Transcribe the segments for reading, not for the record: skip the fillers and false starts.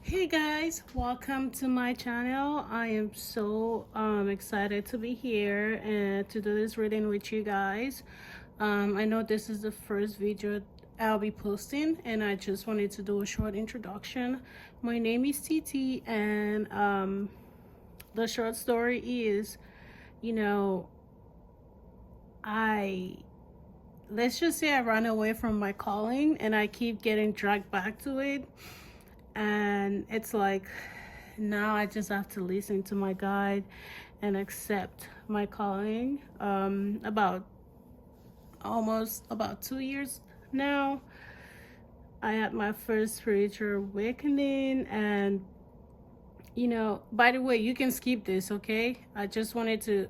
Hey guys, welcome to my channel. I am so excited to be here and to do this reading with you guys. I know this is the first video I'll be posting, and I just wanted to do a short introduction. My name is TT, and the short story is, you know, I let's just say I ran away from my calling and I keep getting dragged back to it. And it's like now I just have to listen to my guide and accept my calling. About 2 years now, I had my first spiritual awakening. And by the way, you can skip this, okay? I just wanted to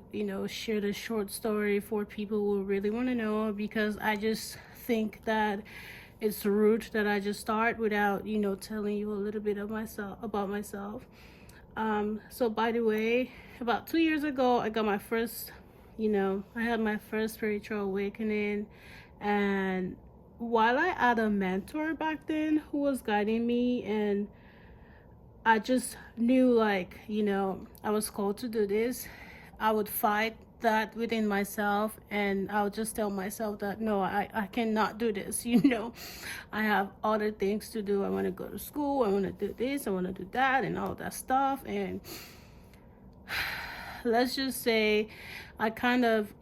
share the short story for people who really want to know, because I just think that it's rude that I just start without telling you a little bit of myself about myself. So by the way, about 2 years ago, I got my first, I had my first spiritual awakening. And while I had a mentor back then who was guiding me, and I just knew, like, I was called to do this, I would fight that within myself, and I would just tell myself that no, I cannot do this. I have other things to do. I want to go to school, I want to do this, I want to do that, and all that stuff. And let's just say I kind of,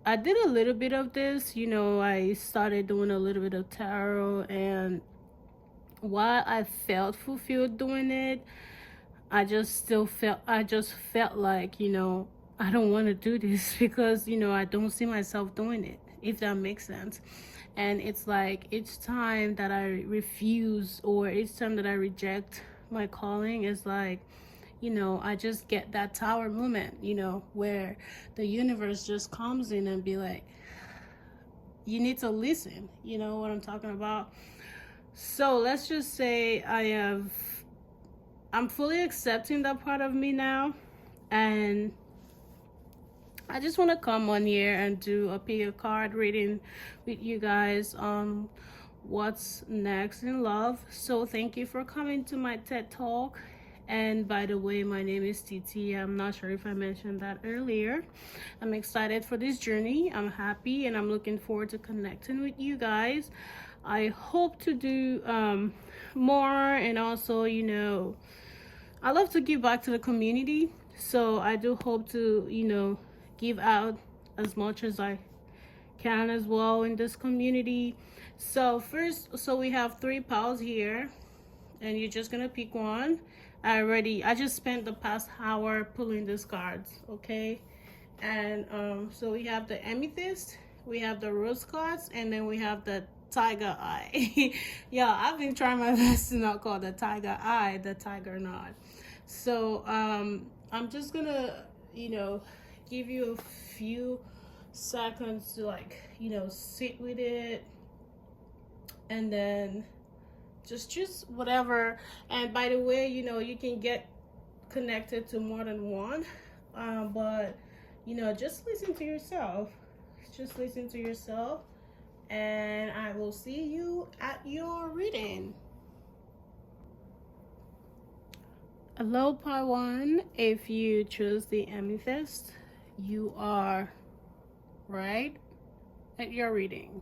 I did a little bit of this. I started doing a little bit of tarot, and while I felt fulfilled doing it, I just felt like, I don't want to do this because, I don't see myself doing it, if that makes sense. And it's like each time that I refuse, or each time that I reject my calling, is like, I just get that tower moment, where the universe just comes in and be like, you need to listen. You know what I'm talking about? So let's just say I'm fully accepting that part of me now. And I just want to come on here and do a pick a card reading with you guys on what's next in love. So thank you for coming to my TED Talk. And by the way, my name is TT. I'm not sure if I mentioned that earlier. I'm excited for this journey. I'm happy, and I'm looking forward to connecting with you guys. I hope to do more, and also, I love to give back to the community. So I do hope to, give out as much as I can as well in this community. So we have 3 piles here, and you're just gonna pick one. I just spent the past hour pulling these cards, okay? And so we have the Amethyst, we have the Rose Quartz, and then we have the Tiger Eye. Yeah, I've been trying my best to not call the Tiger Eye the Tiger Knot. So I'm just gonna give you a few seconds to, like, sit with it, and then just choose whatever. And by the way, you can get connected to more than one, but just listen to yourself. Just listen to yourself, and I will see you at your reading. Hello, part 1. If you choose the Amethyst, you are right at your reading.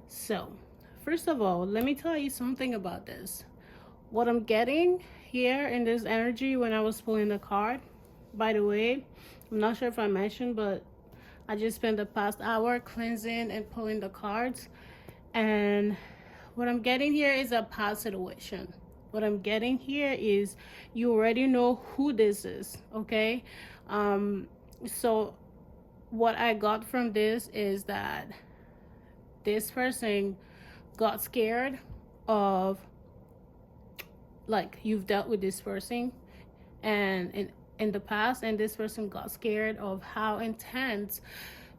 So first of all, let me tell you something about this. What I'm getting here in this energy when I was pulling the card, by the way, I'm not sure if I mentioned, but I just spent the past hour cleansing and pulling the cards. And what I'm getting here is a past situation. What I'm getting here is you already know who this is, okay? So what I got from this is that this person got scared of, like, you've dealt with this person and in the past, and this person got scared of how intense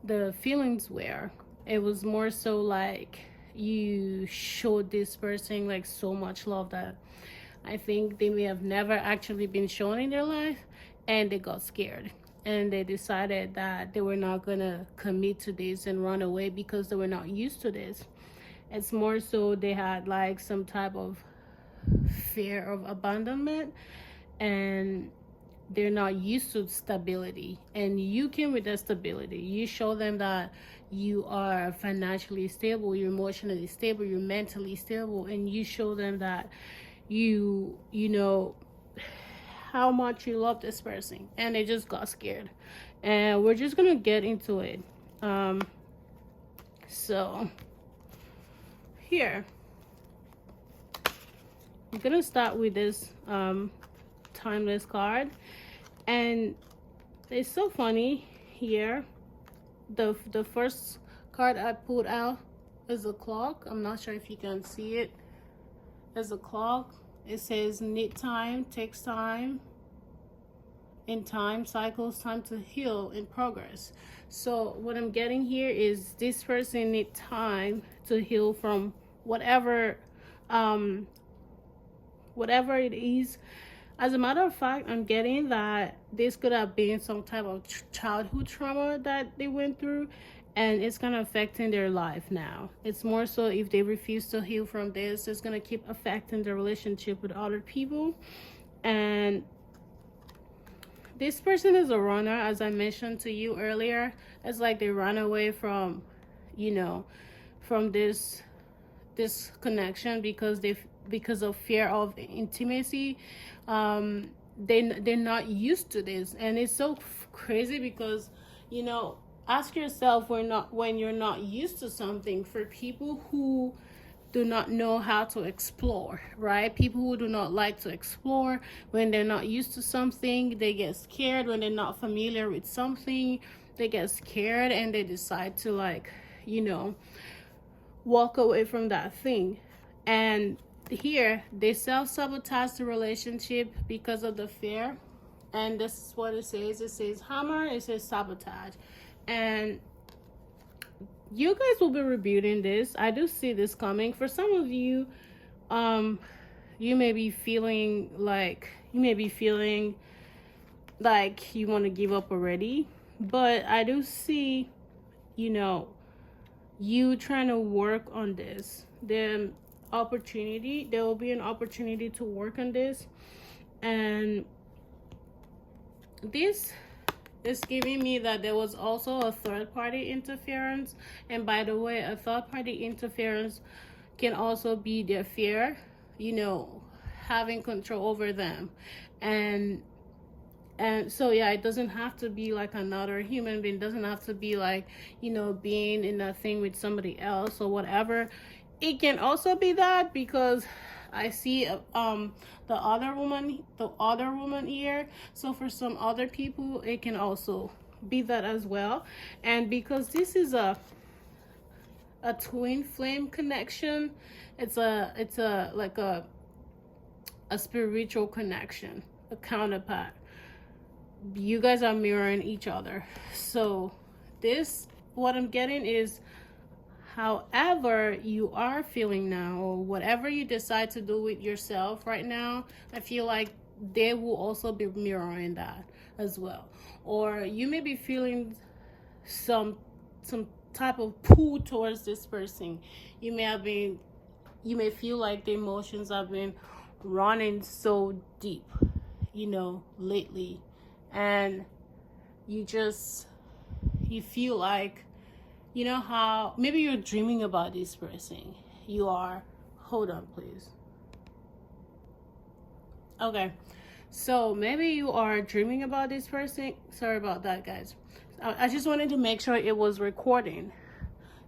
the feelings were. It was more so like you showed this person like so much love that I think they may have never actually been shown in their life, and they got scared, and they decided that they were not gonna commit to this and run away because they were not used to this. It's more so they had like some type of fear of abandonment, and they're not used to stability. And you came with that stability. You show them that you are financially stable, you're emotionally stable, you're mentally stable, and you show them that you know how much you love this person, and they just got scared. And we're just gonna get into it. So here, I'm gonna start with this timeless card. And it's so funny here. The first card I pulled out is a clock. I'm not sure if you can see it. As a clock, it says need time, takes time, in time cycles, time to heal, in progress. So what I'm getting here is this person need time to heal from whatever whatever it is. As a matter of fact, I'm getting that this could have been some type of childhood trauma that they went through, and it's kind of affecting their life now. It's more so if they refuse to heal from this, it's going to keep affecting their relationship with other people. And this person is a runner, as I mentioned to you earlier. It's like they run away from, from this connection because of fear of intimacy. They're not used to this, and it's so crazy because ask yourself when you're not used to something. For people who do not know how to explore, right? People who do not like to explore, when they're not used to something, they get scared. When they're not familiar with something, they get scared, and they decide to walk away from that thing. And here they self-sabotage the relationship because of the fear. And this is what it says hammer, it says sabotage. And you guys will be rebuilding this. I do see this coming. For some of you, you may be feeling like you want to give up already, but I do see you trying to work on this. There will be an opportunity to work on this. And this is giving me that there was also a third party interference. And by the way, a third party interference can also be their fear, having control over them. And so yeah, it doesn't have to be like another human being. It doesn't have to be like being in a thing with somebody else or whatever. It can also be that, because I see the other woman here. So for some other people, it can also be that as well. And because this is a twin flame connection, it's like a spiritual connection, a counterpart. You guys are mirroring each other. So what I'm getting is, however you are feeling now, or whatever you decide to do with yourself right now, I feel like they will also be mirroring that as well. Or you may be feeling some type of pull towards this person. You may feel like the emotions have been running so deep, lately. And you feel like, how maybe you're dreaming about this person. Hold on, please. Okay, so maybe you are dreaming about this person. Sorry about that, guys. I just wanted to make sure it was recording.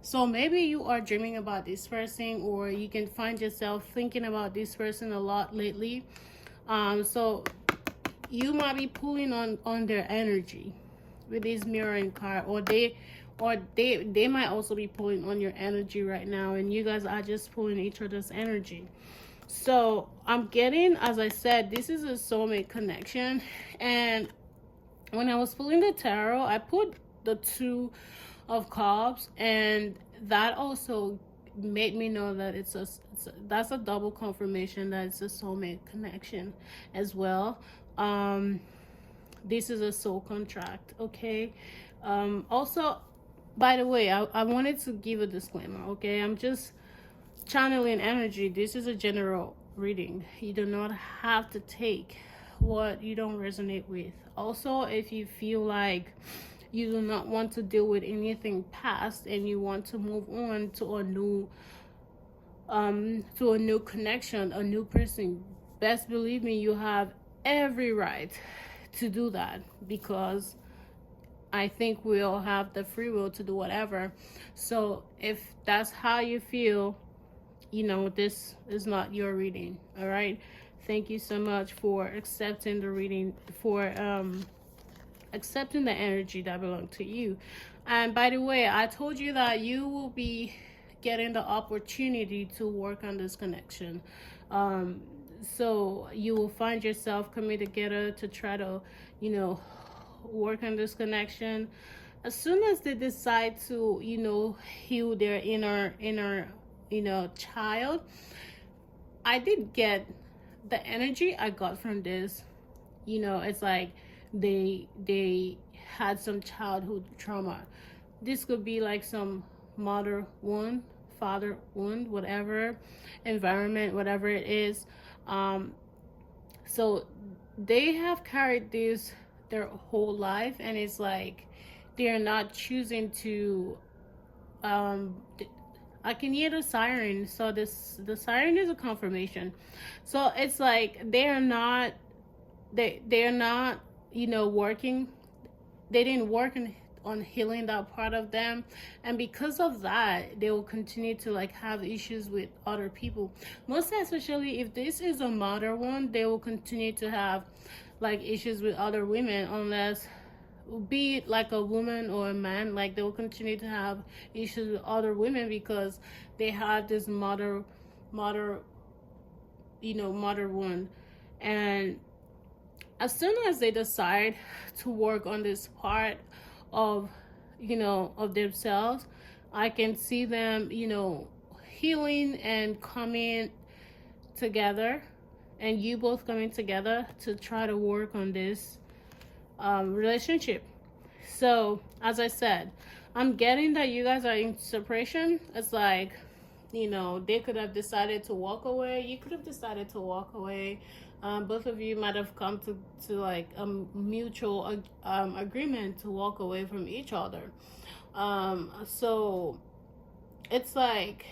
So maybe you are dreaming about this person, or you can find yourself thinking about this person a lot lately. So you might be pulling on their energy with this mirroring card, or they might also be pulling on your energy right now, and you guys are just pulling each other's energy. So I'm getting, as I said, this is a soulmate connection. And when I was pulling the tarot, I put the Two of Cups, and that also made me know that that's a double confirmation that it's a soulmate connection as well. This is a soul contract, okay? Also, by the way, I wanted to give a disclaimer, okay? I'm just channeling energy. This is a general reading. You do not have to take what you don't resonate with. Also, if you feel like you do not want to deal with anything past and you want to move on to a new connection, a new person, best believe me, you have every right to do that, because I think we all have the free will to do whatever. So if that's how you feel, this is not your reading. All right. Thank you so much for accepting the reading, for accepting the energy that belongs to you. And by the way, I told you that you will be getting the opportunity to work on this connection. So you will find yourself coming together to try to, work on this connection. As soon as they decide to, heal their inner, child, I did get the energy I got from this. It's like they had some childhood trauma. This could be like some mother wound, father wound, whatever environment, whatever it is. So they have carried this their whole life, and it's like they're not choosing to I can hear the siren. So the siren is a confirmation. So it's like they're not working. They didn't work on healing that part of them, and because of that they will continue to like have issues with other people. Most especially if this is a mother one, they will continue to have like issues with other women, unless, be it like a woman or a man, like they will continue to have issues with other women because they have this mother one. And as soon as they decide to work on this part of of themselves, I can see them healing and coming together, and you both coming together to try to work on this relationship. So as I said, I'm getting that you guys are in separation. It's like, they could have decided to walk away. You could have decided to walk away. Both of you might have come to like a mutual agreement to walk away from each other. So it's like,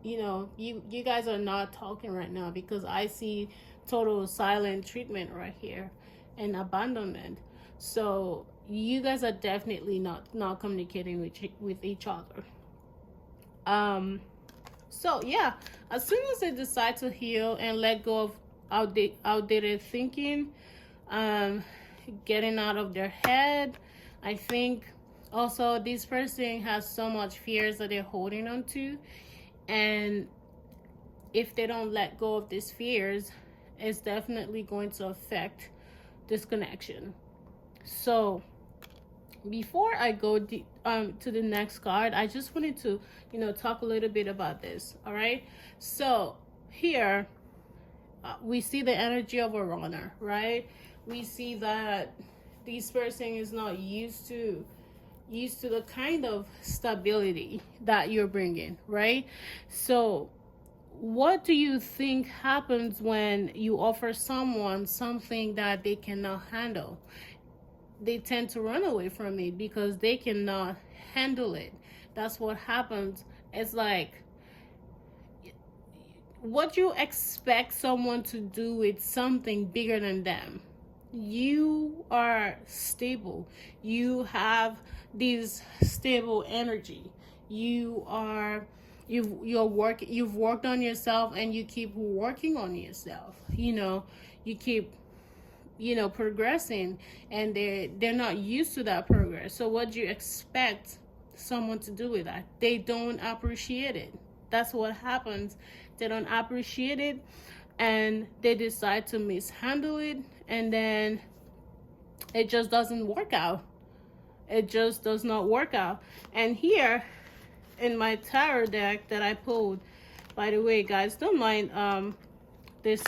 you guys are not talking right now, because I see total silent treatment right here and abandonment. So you guys are definitely not communicating with each other. So yeah, as soon as they decide to heal and let go of outdated thinking, getting out of their head, I think also this person has so much fears that they're holding on to, and if they don't let go of these fears, it's definitely going to affect this connection. So before I go to the next card, I just wanted to talk a little bit about this. All right, so here we see the energy of a runner, right? We see that this person is not used to the kind of stability that you're bringing, right? So what do you think happens when you offer someone something that they cannot handle? They tend to run away from it because they cannot handle it. That's what happens. It's like, what you expect someone to do with something bigger than them. You are stable. You have this stable energy. You've worked on yourself, and you keep working on yourself. You keep progressing, and they're not used to that progress. So what do you expect someone to do with that? They don't appreciate it. That's what happens. They don't appreciate it, and they decide to mishandle it, and then it just doesn't work out. It just does not work out. And here in my tarot deck that I pulled, by the way, guys, don't mind this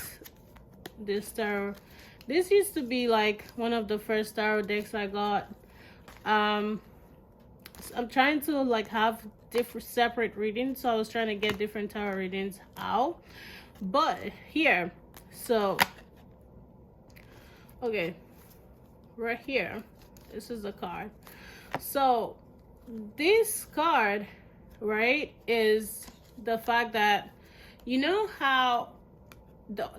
tarot. This used to be like one of the first tarot decks I got. I'm trying to like have different separate readings, so I was trying to get different tarot readings out. But here, so okay, right here, this is the card. So this card, right, is the fact that, you know how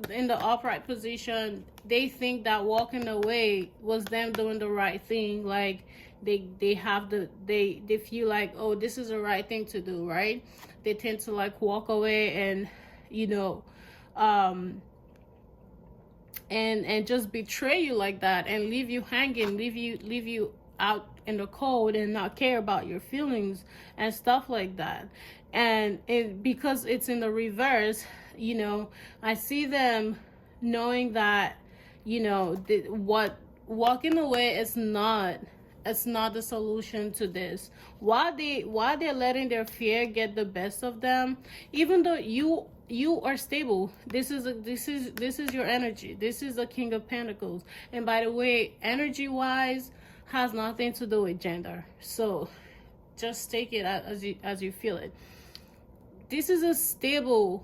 in the upright position, they think that walking away was them doing the right thing. Like they have they feel like, oh, this is the right thing to do, right? They tend to like walk away and, you know, um and just betray you like that and leave you hanging, leave you out in the cold and not care about your feelings and stuff like that. And it, because it's in the reverse, you know, I see them knowing that, you know, what walking away is not, it's not the solution to this. While they're letting their fear get the best of them, even though you are stable. This is your energy. This is the King of Pentacles. And by the way, energy wise has nothing to do with gender. So just take it as you feel it. This is a stable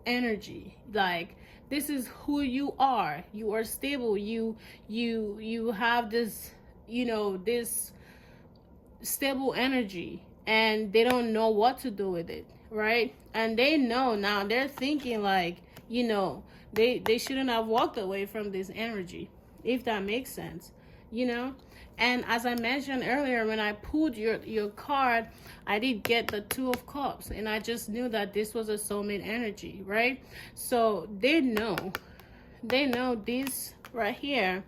energy. Like, this is who you are. You are stable. You have this, you know, this stable energy, and they don't know what to do with it, right? And they know now, they're thinking like, you know, they shouldn't have walked away from this energy, if that makes sense, you know. And as I mentioned earlier, when I pulled your card, I did get the Two of Cups, and I just knew that this was a soulmate energy, right? So they know this right here,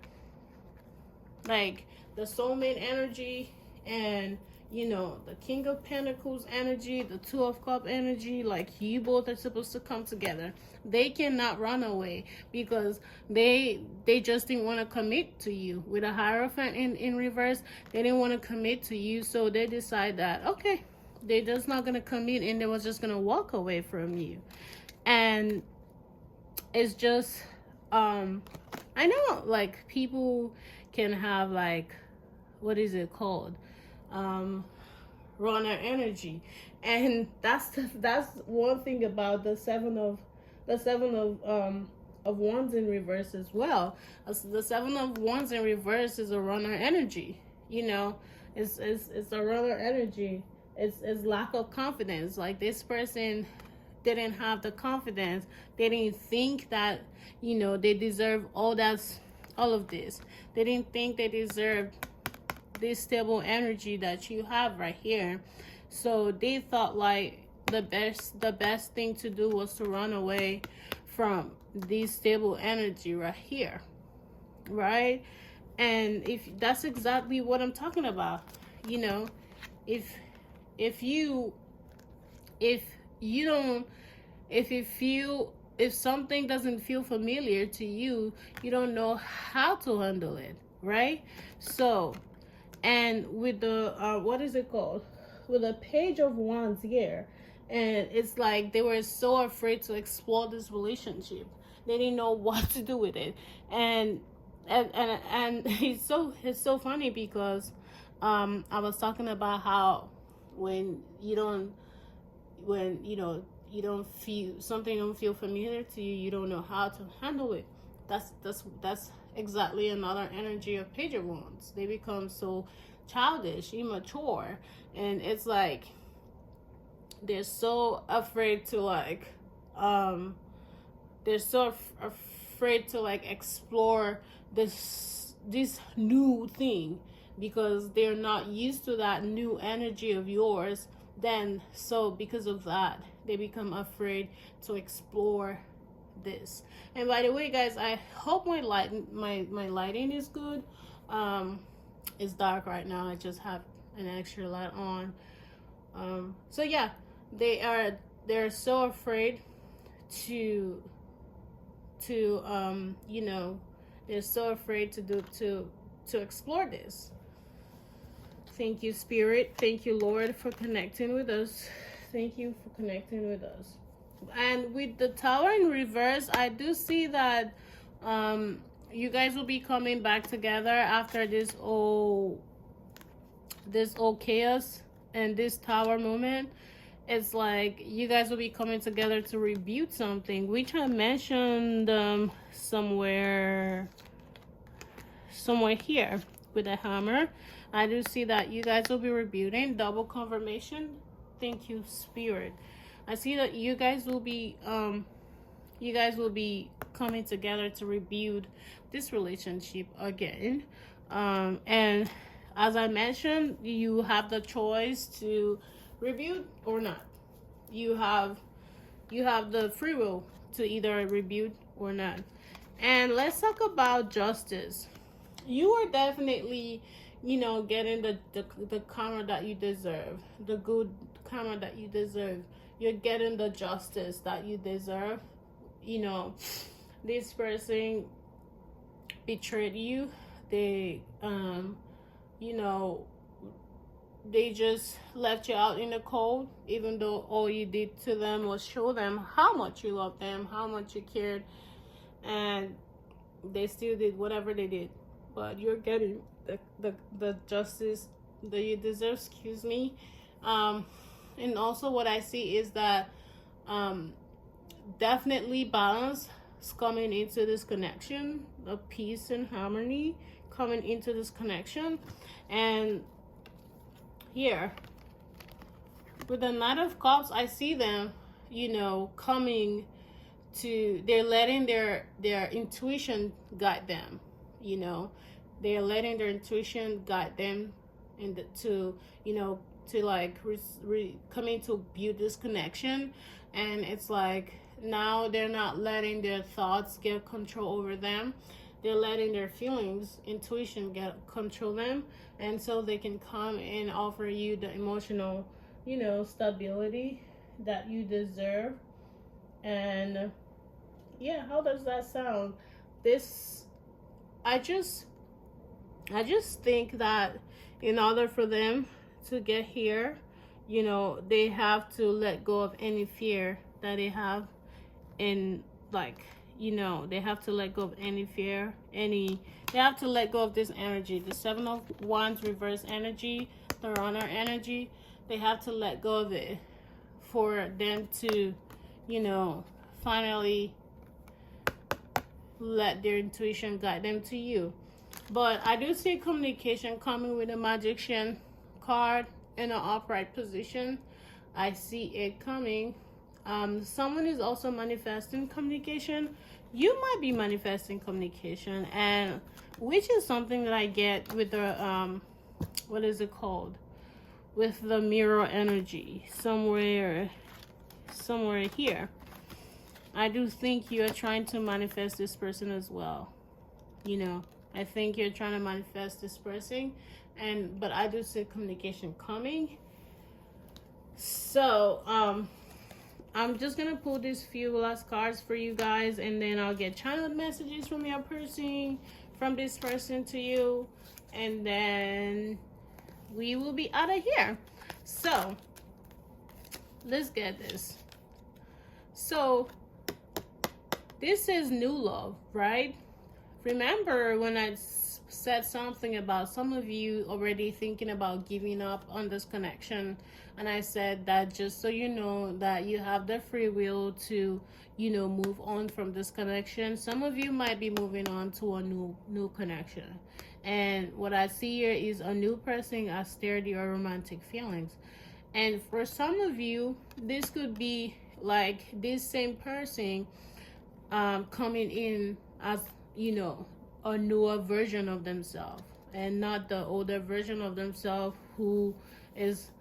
like the soulmate energy, and, you know, the King of Pentacles energy, the Two of Cups energy, like you both are supposed to come together. They cannot run away because they just didn't want to commit to you. With a Hierophant in reverse, they didn't want to commit to you, so they decide that, okay, they're just not going to commit, and they was just going to walk away from you. And it's just, I know, like, people can have, like, what is it called, runner energy. And that's one thing about the seven of wands in reverse as well. The Seven of Wands in reverse is a runner energy, you know. It's a runner energy. It's lack of confidence. Like, this person didn't have the confidence. They didn't think that, you know, they deserve all of this. They didn't think they deserved this stable energy that you have right here. So they thought like the best thing to do was to run away from this stable energy right here, right? And if that's exactly what I'm talking about, you know, if you don't, if something doesn't feel familiar to you, you don't know how to handle it, right? So, and with the what is it called, with the Page of Wands here, and it's like they were so afraid to explore this relationship. They didn't know what to do with it. And it's so funny because I was talking about how when you don't feel something, don't feel familiar to you, you don't know how to handle it. That's exactly another energy of Page of Wands. They become so childish, immature, and it's like they're so afraid to explore this new thing, because they're not used to that new energy of yours. Then, so because of that, they become afraid to explore this. And by the way, guys, I hope my lighting is good. It's dark right now. I just have an extra light on. So yeah, they're so afraid to you know, they're so afraid to explore this. Thank you, Spirit. Thank you, Lord, for connecting with us. Thank you for connecting with us. And with the Tower in reverse, I do see that you guys will be coming back together after this all chaos and this Tower moment. it's like you guys will be coming together to rebuke something, which I mentioned somewhere here with a hammer. I do see that you guys will be rebuking. Double confirmation. Thank you, Spirit. I see that you guys will be coming together to rebuild this relationship again. And as I mentioned, you have the choice to rebuild or not. You have the free will to either rebuild or not. And let's talk about justice. You are definitely, getting the karma that you deserve, the good karma that you deserve. You're getting the justice that you deserve. This person betrayed you. They they just left you out in the cold, even though all you did to them was show them how much you love them, how much you cared, and they still did whatever they did. But you're getting the justice that you deserve, excuse me. And also what I see is that definitely balance is coming into this connection, the peace and harmony coming into this connection. And here with the Knight of Cups, I see them coming to, they're letting their intuition guide them. They're letting their intuition guide them to like coming to build this connection. And it's like now they're not letting their thoughts get control over them. They're letting their feelings, intuition get control them, and so they can come and offer you the emotional stability that you deserve. And yeah, how does that sound? This, I just think that in order for them to get here, they have to let go of any fear that they have. And like, they have to let go of any fear, they have to let go of this energy, the Seven of Wands reverse energy, the Runner energy. They have to let go of it for them to, finally let their intuition guide them to you. But I do see communication coming with a Magician card in an upright position. I see it coming. Someone is also manifesting communication. You might be manifesting communication, and which is something that I get with the what is it called, with the mirror energy somewhere here. I do think you're trying to manifest this person as well. I think you're trying to manifest this person, but I do see communication coming. So I'm just gonna pull these few last cards for you guys, and then I'll get channeled messages from your person, from this person to you, and then we will be out of here. So let's get this. So this is new love, right? Remember when I said something about some of you already thinking about giving up on this connection, and I said that just so you know that you have the free will to move on from this connection. Some of you might be moving on to a new connection, and what I see here is a new person has stirred your romantic feelings. And for some of you, this could be like this same person coming in as a newer version of themselves, and not the older version of themselves who is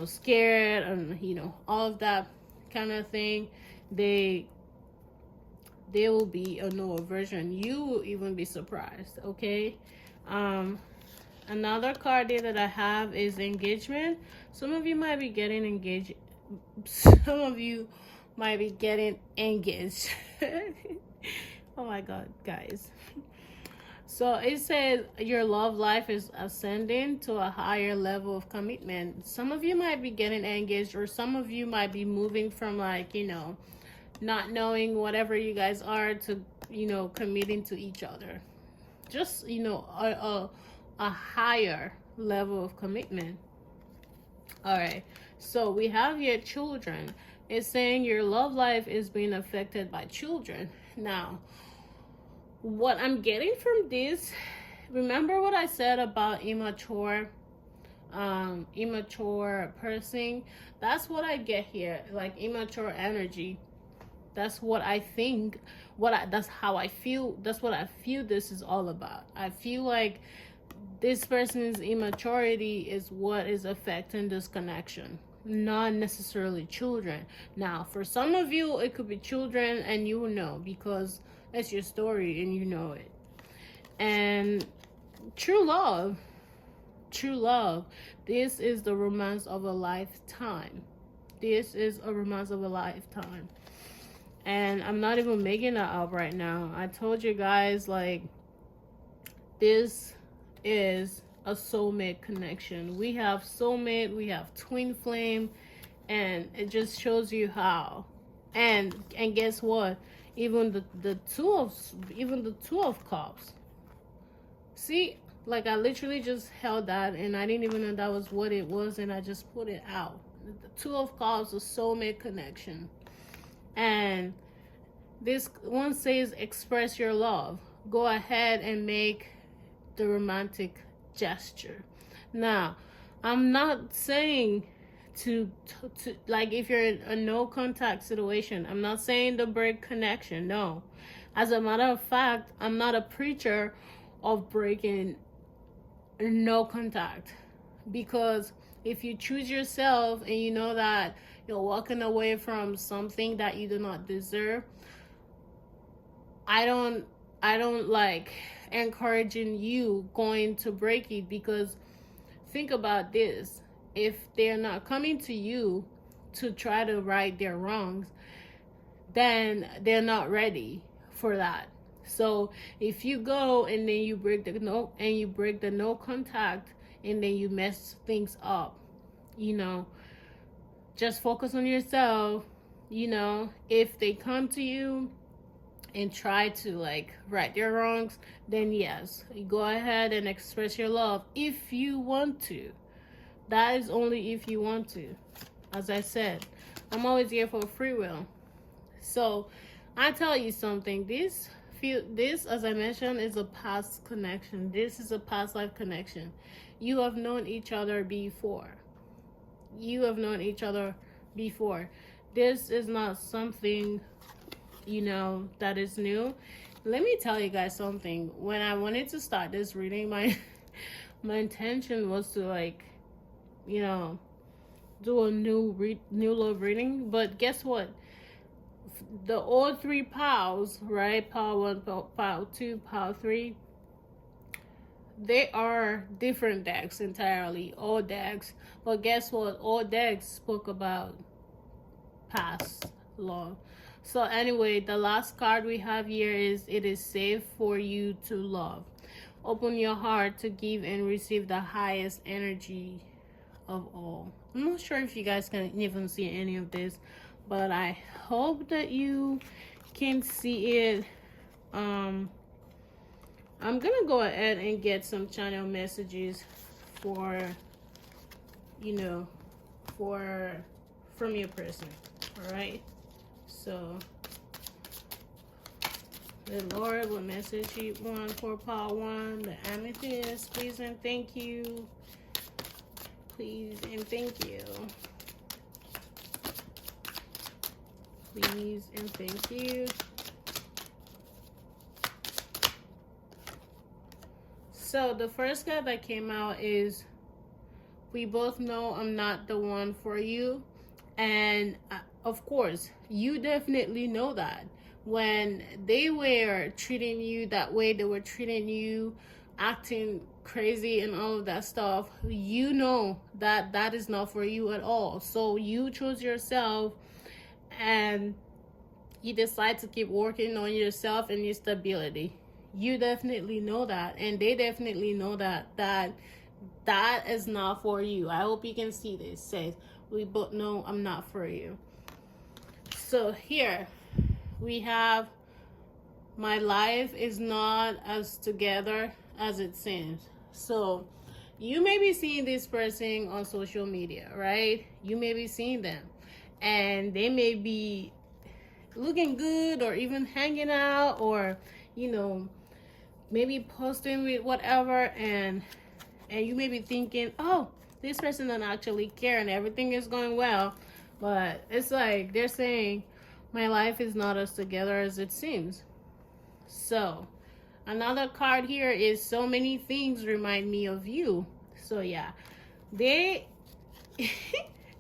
scared and all of that kind of thing. They will be a newer version. You will even be surprised. Okay. Another card there that I have is engagement. Some of you might be getting engaged. Some of you might be getting engaged. Oh my god, guys. So it says your love life is ascending to a higher level of commitment. Some of you might be getting engaged, or some of you might be moving from like not knowing whatever you guys are to committing to each other. Just a higher level of commitment. All right, So we have here children. It's saying your love life is being affected by children. Now, what I'm getting from this, remember what I said about immature person? That's what I get here, like immature energy. That's what I think, that's how I feel, that's what I feel this is all about. I feel like this person's immaturity is what is affecting this connection, not necessarily children. Now, for some of you, it could be children, and you will know because that's your story and you know it. And true love, this is the romance of a lifetime. This is a romance of a lifetime. And I'm not even making that up right now. I told you guys, like, this is a soulmate connection. We have soulmate, we have twin flame, and it just shows you how. And guess what? Even the two of cups. See, like, I literally just held that and I didn't even know that was what it was, and I just put it out. The two of cups, a soulmate connection. And this one says express your love. Go ahead and make the romantic gesture. Now, I'm not saying to like, if you're in a no contact situation, I'm not saying to break connection. No. As a matter of fact, I'm not a preacher of breaking no contact, because if you choose yourself and you know that you're walking away from something that you do not deserve, I don't like encouraging you going to break it, because think about this. If they're not coming to you to try to right their wrongs, then they're not ready for that. So if you go and then you break the no contact, and then you mess things up, just focus on yourself. If they come to you and try to like right their wrongs, then yes, you go ahead and express your love if you want to. That is only if you want to. As I said, I'm always here for free will. So I tell you something, this, as I mentioned, is a past connection. This is a past life connection. You have known each other before. This is not something, that is new. Let me tell you guys something. When I wanted to start this reading, my intention was to, like, do a new love reading. But guess what? The all three piles, right? Pile 1, pile 2, pile 3, they are different decks entirely. All decks. But guess what? All decks spoke about past love. So anyway, the last card we have here is, it is safe for you to love. Open your heart to give and receive the highest energy of all. I'm not sure if you guys can even see any of this, but I hope that you can see it. I'm gonna go ahead and get some channel messages for from your person. All right, so the Lord, what message you want for pile 1? The Amethyst, please and thank you. Please and thank you. Please and thank you. So the first card that came out is, we both know I'm not the one for you. And of course, you definitely know that. When they were treating you that way, they were treating you, acting crazy and all of that stuff, you know that that is not for you at all. So you chose yourself, and you decide to keep working on yourself and your stability. You definitely know that, and they definitely know that is not for you. I hope you can see this. It says, we both know I'm not for you. So here we have, my life is not as together as it seems. So you may be seeing this person on social media, right? You may be seeing them, and they may be looking good, or even hanging out, or you know, maybe posting with whatever, and you may be thinking, oh, this person doesn't actually care and everything is going well. But it's like they're saying, my life is not as together as it seems. So another card here is, so many things remind me of you. So yeah, they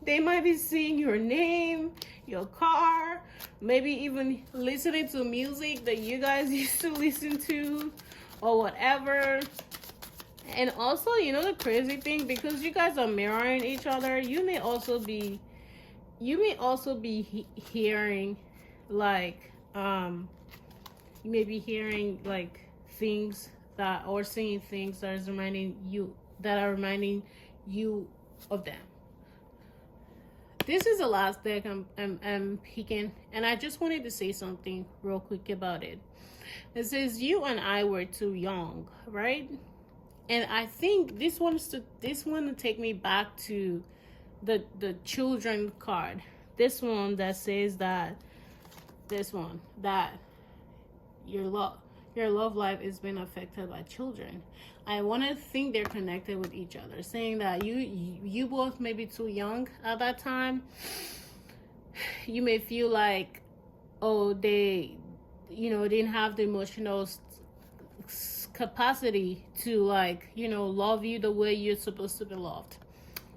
they might be seeing your name, your car, maybe even listening to music that you guys used to listen to, or whatever. And also, you know, the crazy thing, because you guys are mirroring each other, you may also be hearing, like, you may be hearing like things that, or seeing things that is reminding you of them. This is the last deck I'm picking, and I just wanted to say something real quick about it. It says, you and I were too young, right? And I think this one to take me back to the children card. This one that says that your love life is being affected by children. I want to think they're connected with each other, saying that you both may be too young at that time. You may feel like, oh, they didn't have the emotional capacity to, like, love you the way you're supposed to be loved.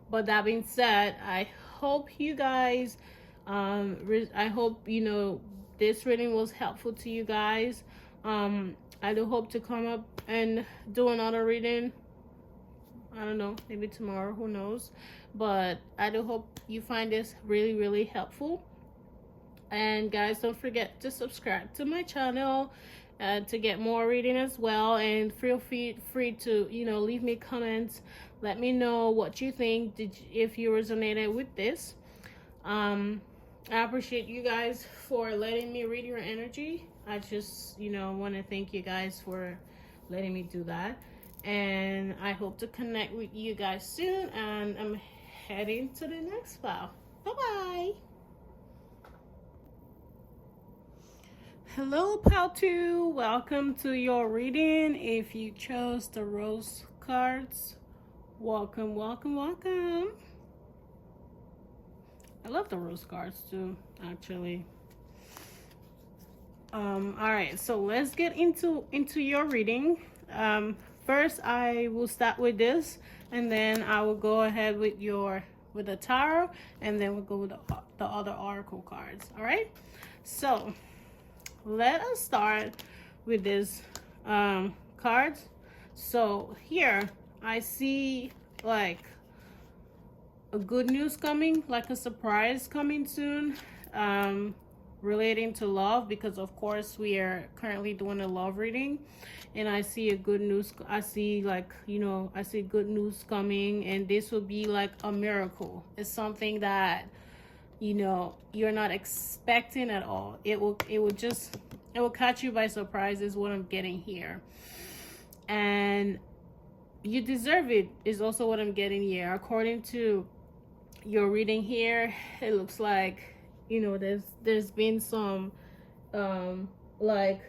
But that being said, I hope you guys I hope this reading was helpful to you guys. I do hope to come up and do another reading. I don't know, maybe tomorrow, who knows. But I do hope you find this really, really helpful. And guys, don't forget to subscribe to my channel to get more reading as well. And feel free to leave me comments. Let me know what you think, if you resonated with this. I appreciate you guys for letting me read your energy. I just want to thank you guys for letting me do that. And I hope to connect with you guys soon. And I'm heading to the next file. Bye-bye. Hello, pal 2. Welcome to your reading. If you chose the rose cards, welcome, welcome, welcome. I love the rose cards too, actually. All right, so let's get into your reading. First, I will start with this, and then I will go ahead with the tarot, and then we'll go with the other oracle cards. All right, so let us start with this cards. So here I see like a good news coming, like a surprise coming soon, relating to love, because of course we are currently doing a love reading. And I see a good news, I see good news coming, and this will be like a miracle. It's something that you're not expecting at all. It will catch you by surprise, is what I'm getting here. And you deserve it is also what I'm getting here. According to your reading here, it looks like there's been some like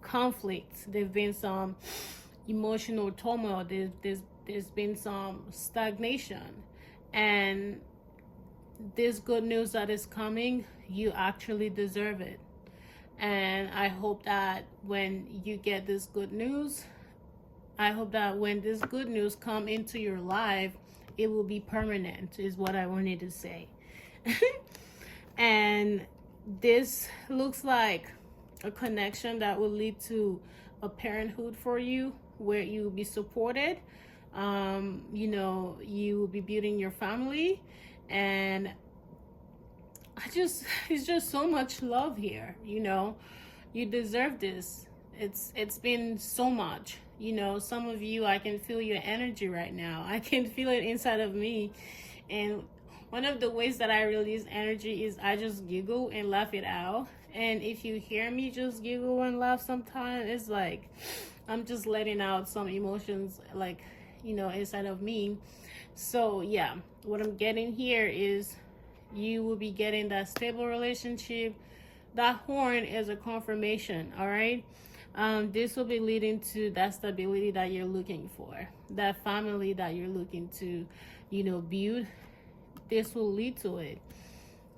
conflict. There's been some emotional turmoil. There's been some stagnation, and this good news that is coming, you actually deserve it. And I hope that when you get this good news, I hope that when this good news come into your life, it will be permanent, is what I wanted to say. And this looks like a connection that will lead to a parenthood for you, where you will be supported. You will be building your family, and it's just so much love here. You deserve this. It's been so much. Some of you, I can feel your energy right now. I can feel it inside of me. And one of the ways that I release energy is I just giggle and laugh it out. And if you hear me just giggle and laugh sometimes, it's like I'm just letting out some emotions, like inside of me. So yeah, what I'm getting here is you will be getting that stable relationship. That horn is a confirmation, all right? This will be leading to that stability that you're looking for, that family that you're looking to, build. This will lead to it.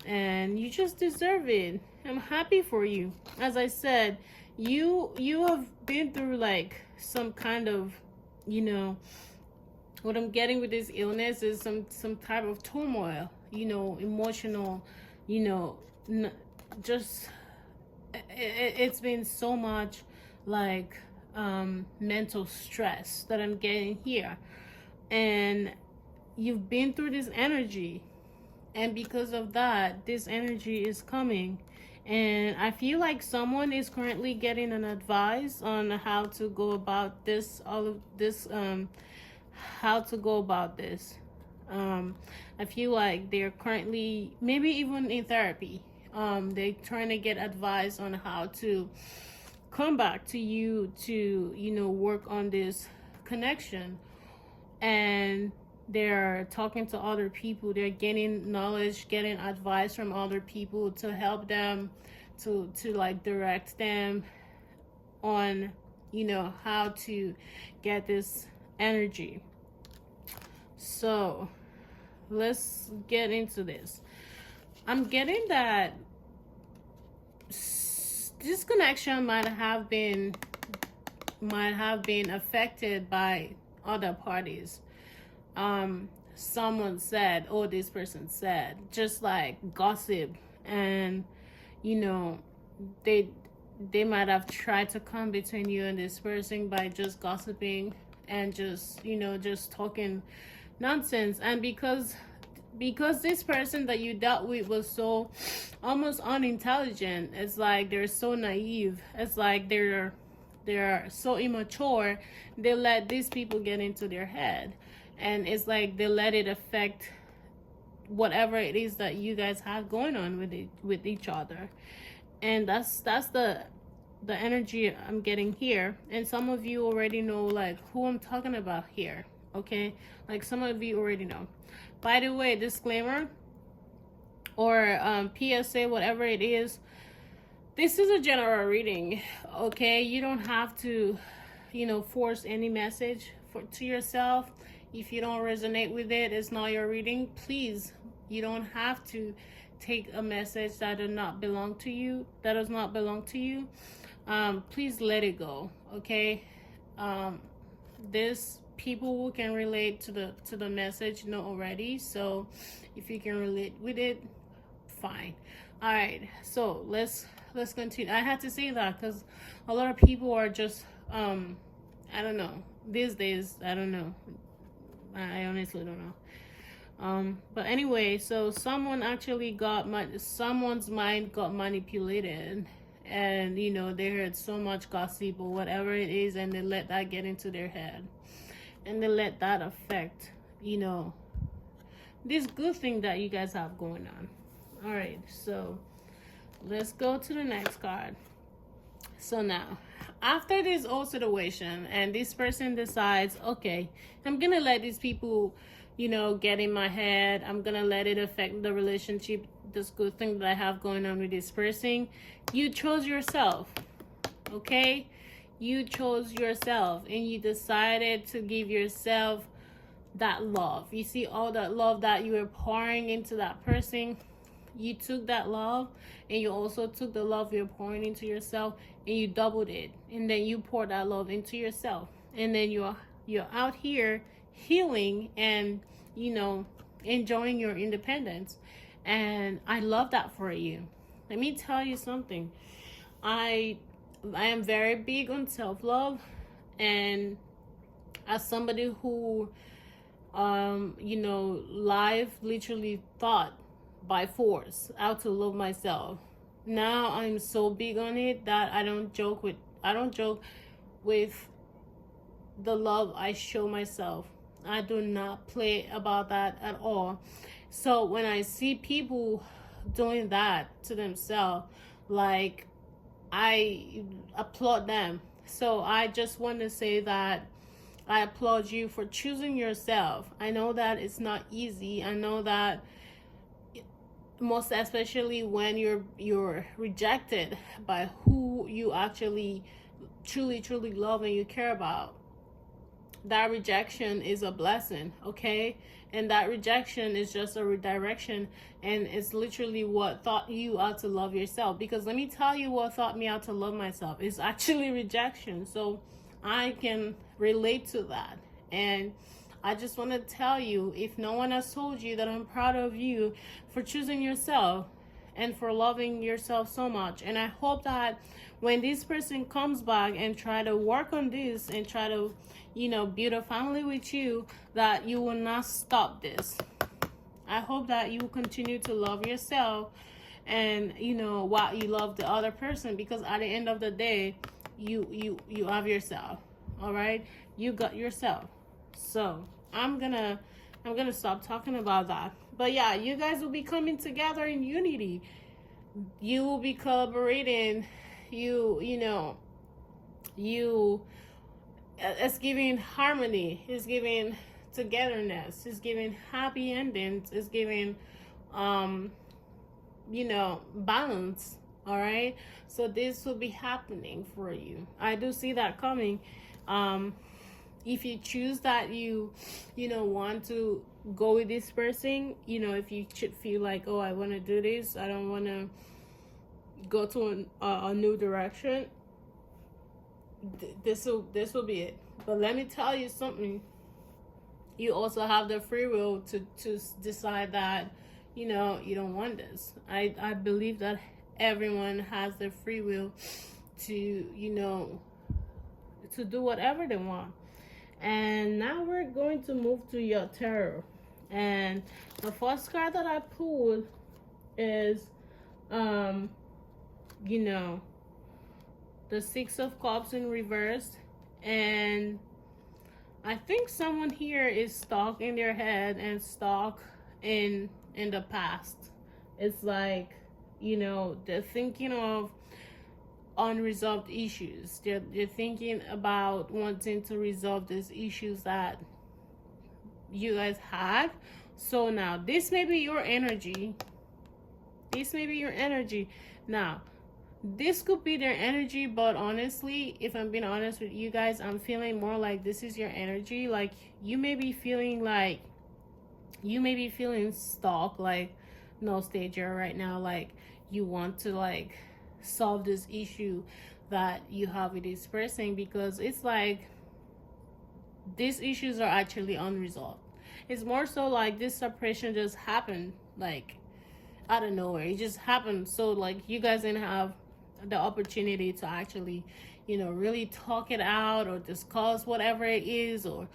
And you just deserve it. I'm happy for you. As I said, you have been through like some kind of, what I'm getting with this illness is some type of turmoil, emotional, just it's been so much like mental stress that I'm getting here. And you've been through this energy, and because of that, this energy is coming. And I feel like someone is currently getting an advice on how to go about this, all of this, how to go about this. I feel like they're currently maybe even in therapy. They're trying to get advice on how to come back to you to, work on this connection. And they're talking to other people. They're getting knowledge, getting advice from other people to help them, to like direct them on, how to get this energy. So let's get into this. I'm getting that this connection might have been affected by other parties. Someone said, oh, this person said, just like gossip. And they might have tried to come between you and this person by just gossiping and just just talking nonsense. And because this person that you dealt with was so almost unintelligent, it's like they're so naive, it's like they're so immature, they let these people get into their head, and it's like they let it affect whatever it is that you guys have going on with each other. And that's the energy I'm getting here. And some of you already know like who I'm talking about here, okay? Like some of you already know. By the way, disclaimer or PSA, whatever it is, this is a general reading, okay? You don't have to, force any message to yourself. If you don't resonate with it, it's not your reading. Please, you don't have to take a message that does not belong to you. Please let it go, okay? This people who can relate to the message know already. So if you can relate with it, fine. All right, so let's continue. I had to say that because a lot of people are just I don't know, these days, I don't know, I honestly don't know. But anyway, so someone's mind got manipulated, and they heard so much gossip or whatever it is, and they let that get into their head, and they let that affect this good thing that you guys have going on. All right, so let's go to the next card. So now, after this whole situation, and this person decides, okay, I'm gonna let these people get in my head, I'm gonna let it affect the relationship, this good thing that I have going on with this person. You chose yourself, okay? You chose yourself, and you decided to give yourself that love. You see all that love that you were pouring into that person, you took that love, and you also took the love you're pouring into yourself, and you doubled it, and then you pour that love into yourself, and then you're out here healing and enjoying your independence. And I love that for you. Let me tell you something. I am very big on self-love, and as somebody who life literally taught by force how to love myself, now I'm so big on it that I don't joke with the love I show myself. I do not play about that at all. So when I see people doing that to themselves, like, I applaud them. So I just want to say that I applaud you for choosing yourself. I know that it's not easy. I know that most especially when you're rejected by who you actually truly love and you care about, that rejection is a blessing, okay? And that rejection is just a redirection, and it's literally what taught you how to love yourself. Because let me tell you what taught me how to love myself is actually rejection. So I can relate to that. And I just want to tell you, if no one has told you, that I'm proud of you for choosing yourself and for loving yourself so much. And I hope that when this person comes back and try to work on this and try to, build a family with you, that you will not stop this. I hope that you continue to love yourself and, while you love the other person, because at the end of the day, you have yourself. All right, you got yourself. So I'm gonna stop talking about that. But yeah, you guys will be coming together in unity. You will be collaborating. You it's giving harmony. It's giving togetherness. It's giving happy endings. It's giving balance. All right. So this will be happening for you. I do see that coming. If you choose that you want to go with this person, if you should feel like, oh, I want to do this, I don't want to go to a new direction, this will be it. But let me tell you something, you also have the free will to decide that you don't want this. I believe that everyone has the free will to to do whatever they want. And now we're going to move to your tarot. And the first card that I pulled is, the Six of Cups in reverse. And I think someone here is stuck in their head and stuck in the past. It's like, they're thinking of unresolved issues. They're thinking about wanting to resolve these issues that you guys had. So now this may be your energy. Now this could be their energy, but honestly, if I'm being honest with you guys, I'm feeling more like this is your energy. Like you may be feeling stuck, like nostalgia right now, like you want to solve this issue that you have with this person, because it's like these issues are actually unresolved. It's more so like this separation just happened like out of nowhere. It just happened. So like you guys didn't have the opportunity to actually really talk it out or discuss whatever it is, or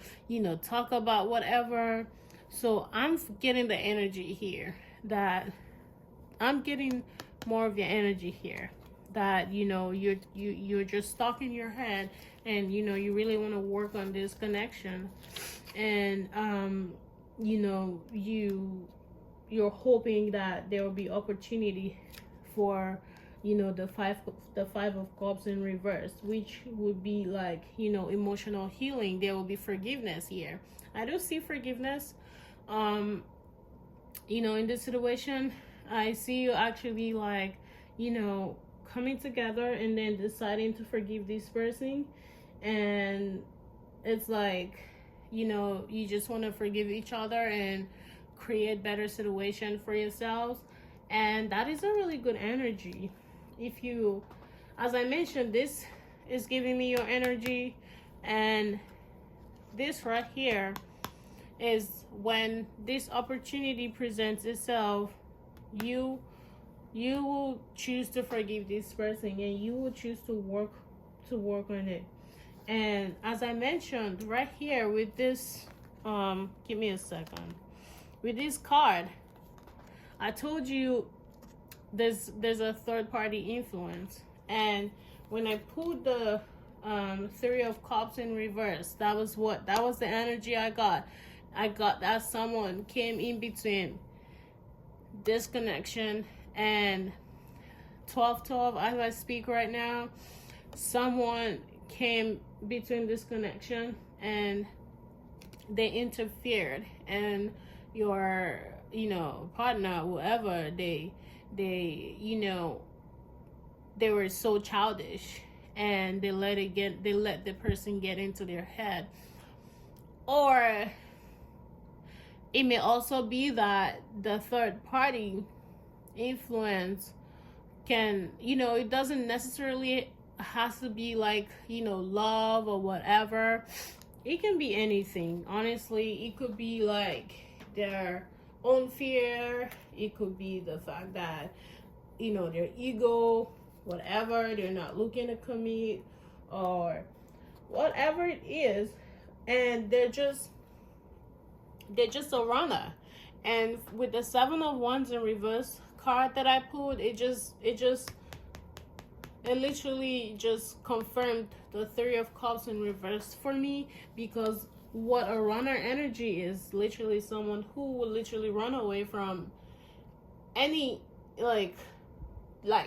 talk about whatever. So I'm getting the energy here that I'm getting more of your energy here, that you're just stuck in your head, and you really want to work on this connection, and you're hoping that there will be opportunity for the five of cups in reverse, which would be like emotional healing. There will be forgiveness here. I do see forgiveness in this situation. I see you actually coming together and then deciding to forgive this person. And it's like, you just want to forgive each other and create better situation for yourselves. And that is a really good energy. If you, as I mentioned, this is giving me your energy, and this right here is when this opportunity presents itself, you will choose to forgive this person, and you will choose to work on it. And as I mentioned right here with this, give me a second, with this card, I told you there's a third party influence. And when I pulled the Three of Cups in reverse, that was the energy I got that someone came in between this connection and 12 as I speak right now. Someone came between this connection and they interfered, and your, partner, whoever, they they were so childish, and they let the person get into their head. Or it may also be that the third party influence can, it doesn't necessarily has to be like, love or whatever. It can be anything, honestly. It could be like their own fear. It could be the fact that, their ego, whatever, they're not looking to commit, or whatever it is, and they're just a runner. And with the 7 of Wands in reverse card that I pulled, it literally just confirmed the 3 of Cups in reverse for me, because what a runner energy is literally someone who will literally run away from any, like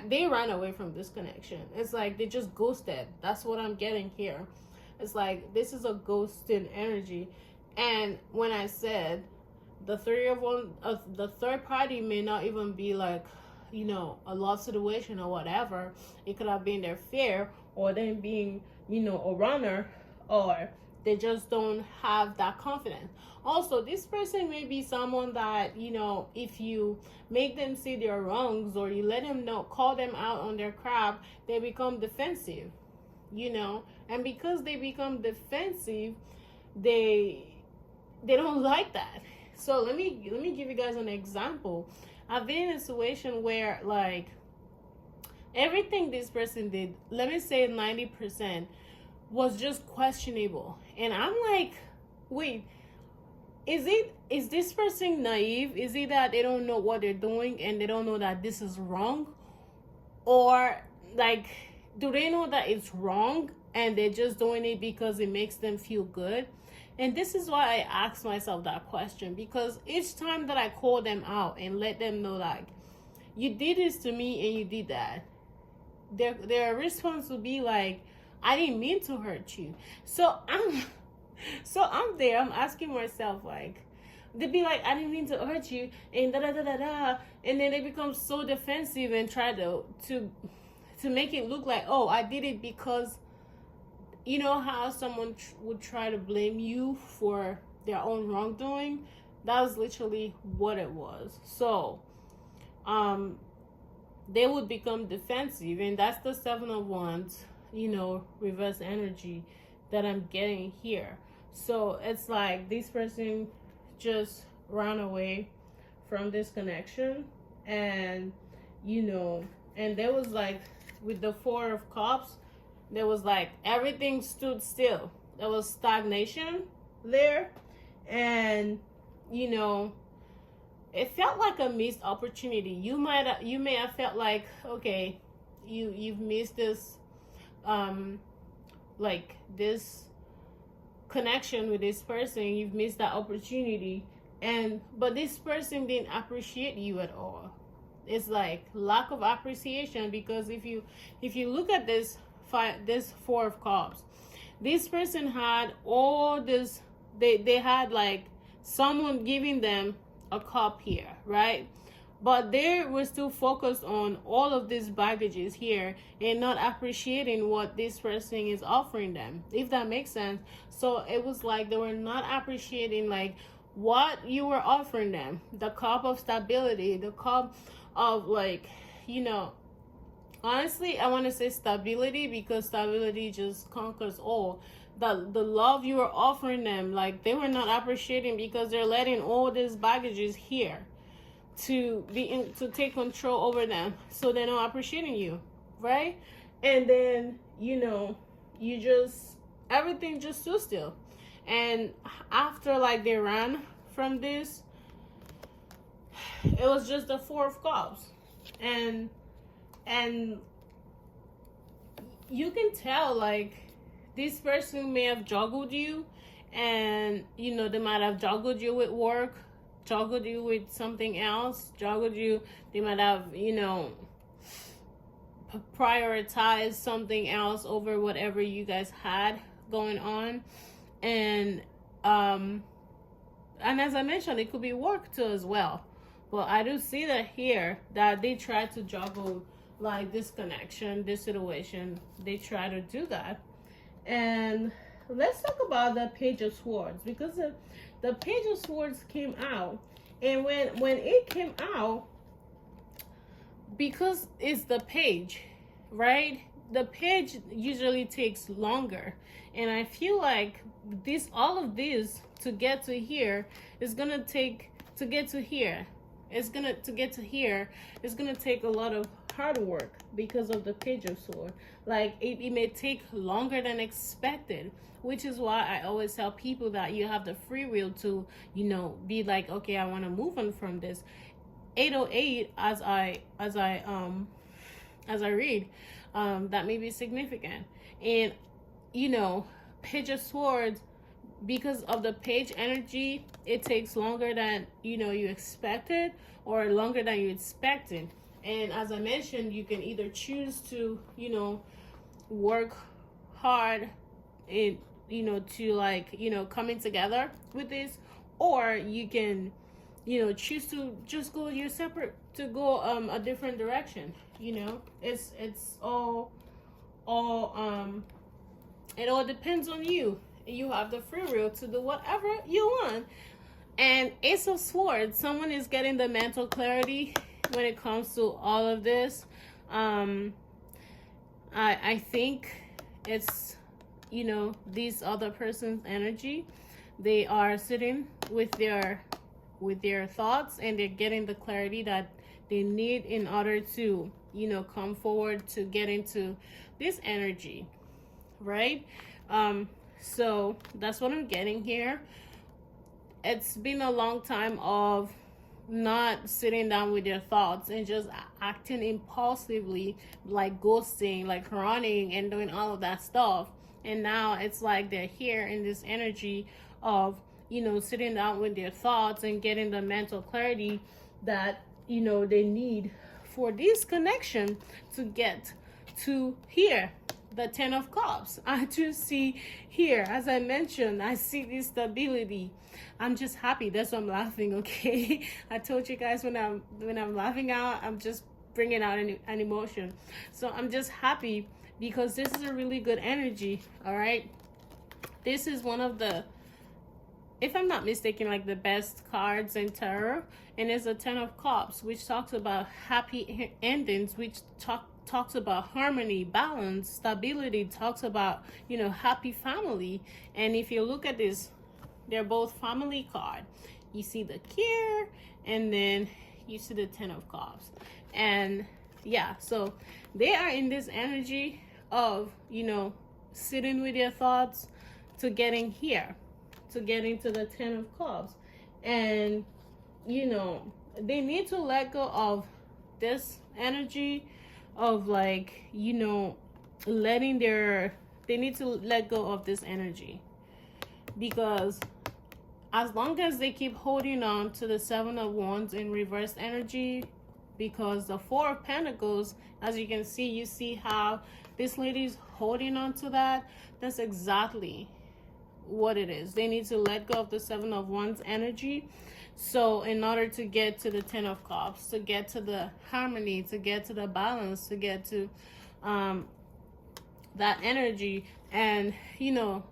they ran away from this connection. It's like they just ghosted. That's what I'm getting here. It's like this is a ghosting energy. And when I said the the third party may not even be like, a love situation or whatever. It could have been their fear, or them being, a runner, or they just don't have that confidence. Also, this person may be someone that, if you make them see their wrongs, or you let them know, call them out on their crap, they become defensive, and because they become defensive, they don't like that. So let me give you guys an example. I've been in a situation where, like, everything this person did, let me say 90%, was just questionable. And I'm like, wait, is this person naive? Is it that they don't know what they're doing and they don't know that this is wrong? Or, like, do they know that it's wrong and they're just doing it because it makes them feel good? And this is why I ask myself that question, because each time that I call them out and let them know, like, you did this to me and you did that, their response will be like, I didn't mean to hurt you. So I'm there, I'm asking myself, like, they'd be like, I didn't mean to hurt you, and da da da da da, and then they become so defensive and try to make it look like, oh, I did it because, you know how someone would try to blame you for their own wrongdoing? That was literally what it was. So, they would become defensive, and that's the 7 of Wands, reverse energy that I'm getting here. So it's like this person just ran away from this connection, and and there was like, with the 4 of Cups, there was like everything stood still. There was stagnation there, and it felt like a missed opportunity. You may have felt like, okay, you've missed this, like this connection with this person. You've missed that opportunity, but this person didn't appreciate you at all. It's like lack of appreciation, because if you look at this 4 of Cups, this person had all this, they had like someone giving them a cup here, right? But they were still focused on all of these baggages here and not appreciating what this person is offering them, if that makes sense. So it was like they were not appreciating like what you were offering them, the cup of stability, the cup of, like, honestly, I want to say stability, because stability just conquers all. The love you were offering them, like, they were not appreciating, because they're letting all these baggages here to take control over them, so they're not appreciating you, right? And then you just, everything just stood still. And after, like, they ran from this, it was just the 4 of Cups, and you can tell, like, this person may have juggled you, and they might have juggled you with work, juggled you with something else, juggled you, they might have prioritized something else over whatever you guys had going on. And um and as I mentioned, it could be work too as well. But I do see that here that they try to juggle like this connection, this situation. They try to do that. And let's talk about the Page of Swords, because the Page of Swords came out, and when it came out, because it's the page, right? The page usually takes longer, and I feel like this, all of this to get to here is gonna take, to get to here, to get to here is gonna take a lot of hard work because of the Page of Sword. Like it may take longer than expected, which is why I always tell people that you have the free will to, you know, be like, okay, I want to move on from this. 808, as I read, that may be significant. And you know, Page of Swords, because of the page energy, it takes longer than, you know, you expected, or longer than you expected. And as I mentioned, you can either choose to, you know, work hard in, you know, to like, you know, coming together with this, or you can, you know, choose to just go your separate, to go a different direction. You know, it's all it all depends on you. You have the free will to do whatever you want. And Ace of Swords, someone is getting the mental clarity when it comes to all of this. I think it's, you know, this other person's energy. They are sitting with their thoughts, and they're getting the clarity that they need in order to, you know, come forward to get into this energy, right? So that's what I'm getting here. It's been a long time of not sitting down with your thoughts and just acting impulsively, like ghosting, like running and doing all of that stuff. And now it's like they're here in this energy of, you know, sitting down with their thoughts and getting the mental clarity that, you know, they need for this connection to get to here. The 10 of Cups, I just see here, as I mentioned, I see this stability. I'm just happy. That's why I'm laughing. Okay, I told you guys when I'm laughing out, I'm just bringing out an emotion. So I'm just happy because this is a really good energy. All right, this is one of the, if I'm not mistaken, like the best cards in tarot, and it's a 10 of Cups, which talks about happy endings, which talks about harmony, balance, stability, talks about, you know, happy family. And if you look at this, they're both family card. You see the care, and then you see the 10 of Cups. And yeah, so they are in this energy of, you know, sitting with your thoughts to getting here, to getting to the 10 of Cups. And you know, they need to let go of this energy of, like, you know, letting their, they need to let go of this energy, because as long as they keep holding on to the 7 of Wands in reverse energy, because the 4 of Pentacles, as you can see, you see how this lady's holding on to that. That's exactly what it is. They need to let go of the 7 of Wands energy. So in order to get to the 10 of Cups, to get to the harmony, to get to the balance, to get to that energy. And you know,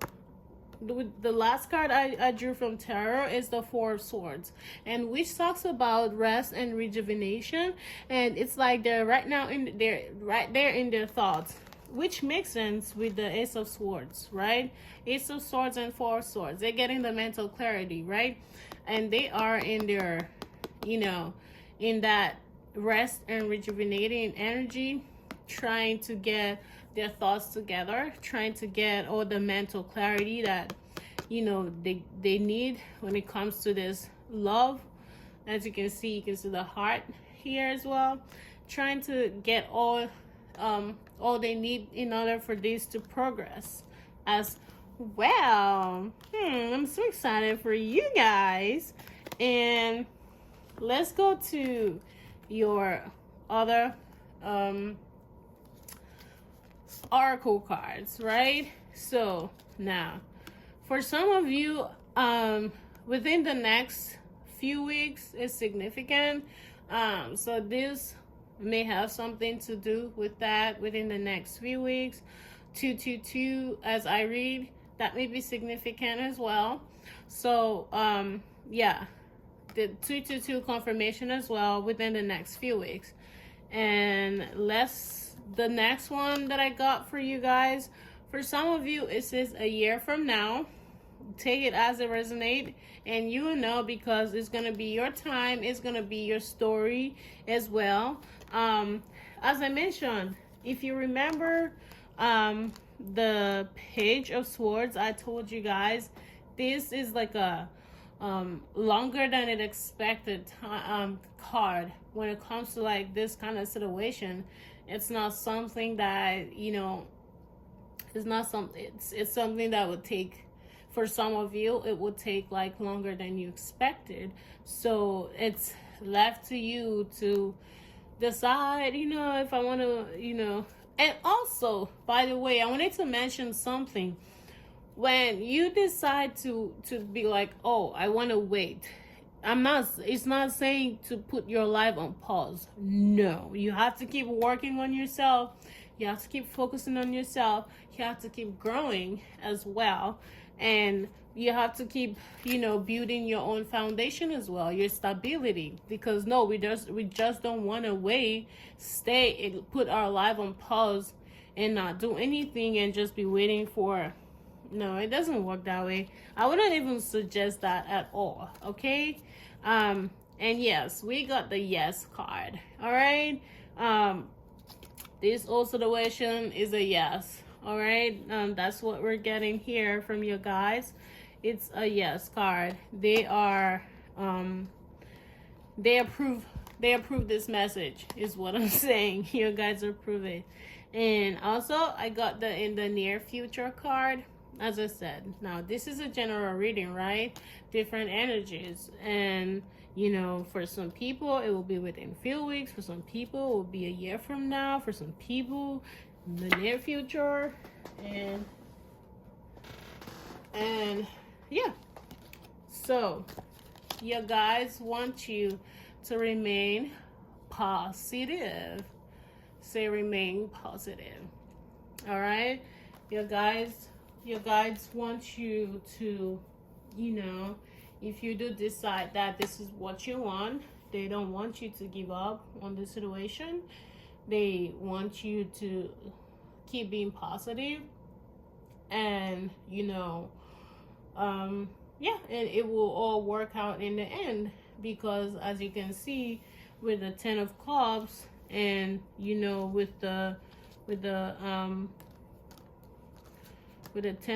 the last card I drew from tarot is the 4 of Swords, and which talks about rest and rejuvenation. And it's like they're right now in, they're right there in their thoughts, which makes sense with the Ace of Swords, right? Ace of Swords and 4 of Swords, they're getting the mental clarity, right? And they are in their, you know, in that rest and rejuvenating energy, trying to get their thoughts together, trying to get all the mental clarity that, you know, they need when it comes to this love. As you can see the heart here as well, trying to get all they need in order for this to progress as well. I'm so excited for you guys. And let's go to your other oracle cards, right? So now for some of you, within the next few weeks is significant. So this may have something to do with that within the next few weeks. 222, as I read, that may be significant as well. So yeah, the 222 confirmation as well within the next few weeks. And the next one that I got for you guys, for some of you, it says a year from now. Take it as it resonates, and you will know, because it's gonna be your time, it's gonna be your story as well. As I mentioned, if you remember the Page of Swords, I told you guys this is like a longer than it expected card when it comes to like this kind of situation. It's not something that, you know, it's not something, it's something that would take, for some of you, it would take like longer than you expected. So it's left to you to decide, you know, if I want to, you know. And also, by the way, I wanted to mention something. When you decide to be like, oh, I want to wait, it's not saying to put your life on pause. No, you have to keep working on yourself. You have to keep focusing on yourself. You have to keep growing as well. And you have to keep, you know, building your own foundation as well, your stability. Because no, we just don't want to wait, put our life on pause and not do anything and just be waiting for. No, it doesn't work that way. I wouldn't even suggest that at all, okay? And yes, we got the yes card, all right? This whole situation is a yes, all right? That's what we're getting here from you guys. It's a yes card. They are, they approve this message, is what I'm saying. You guys approve it. And also, I got the in the near future card. As I said, now this is a general reading, right? Different energies. And, you know, for some people, it will be within a few weeks. For some people, it will be a year from now. For some people, in the near future. And yeah. So, you guys want you to remain positive. Say remain positive. All right? Your guides want you to, you know, if you do decide that this is what you want, they don't want you to give up on the situation. They want you to keep being positive, and, you know, yeah, and it will all work out in the end, because as you can see with the 10 of Cups, and, you know, with the 10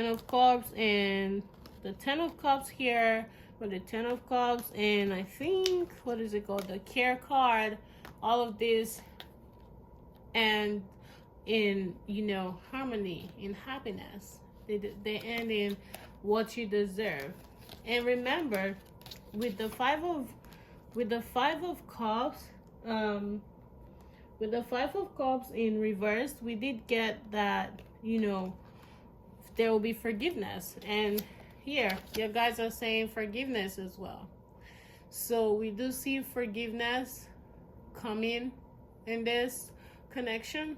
of Cups and the 10 of Cups here, with the 10 of Cups, and I think, what is it called, the Care card, all of this, and in, you know, harmony, in happiness, they end in what you deserve. And remember, with the 5 of Cups, with the 5 of Cups in reverse, we did get that, you know, there will be forgiveness. And here, you guys are saying forgiveness as well. So we do see forgiveness coming in this connection.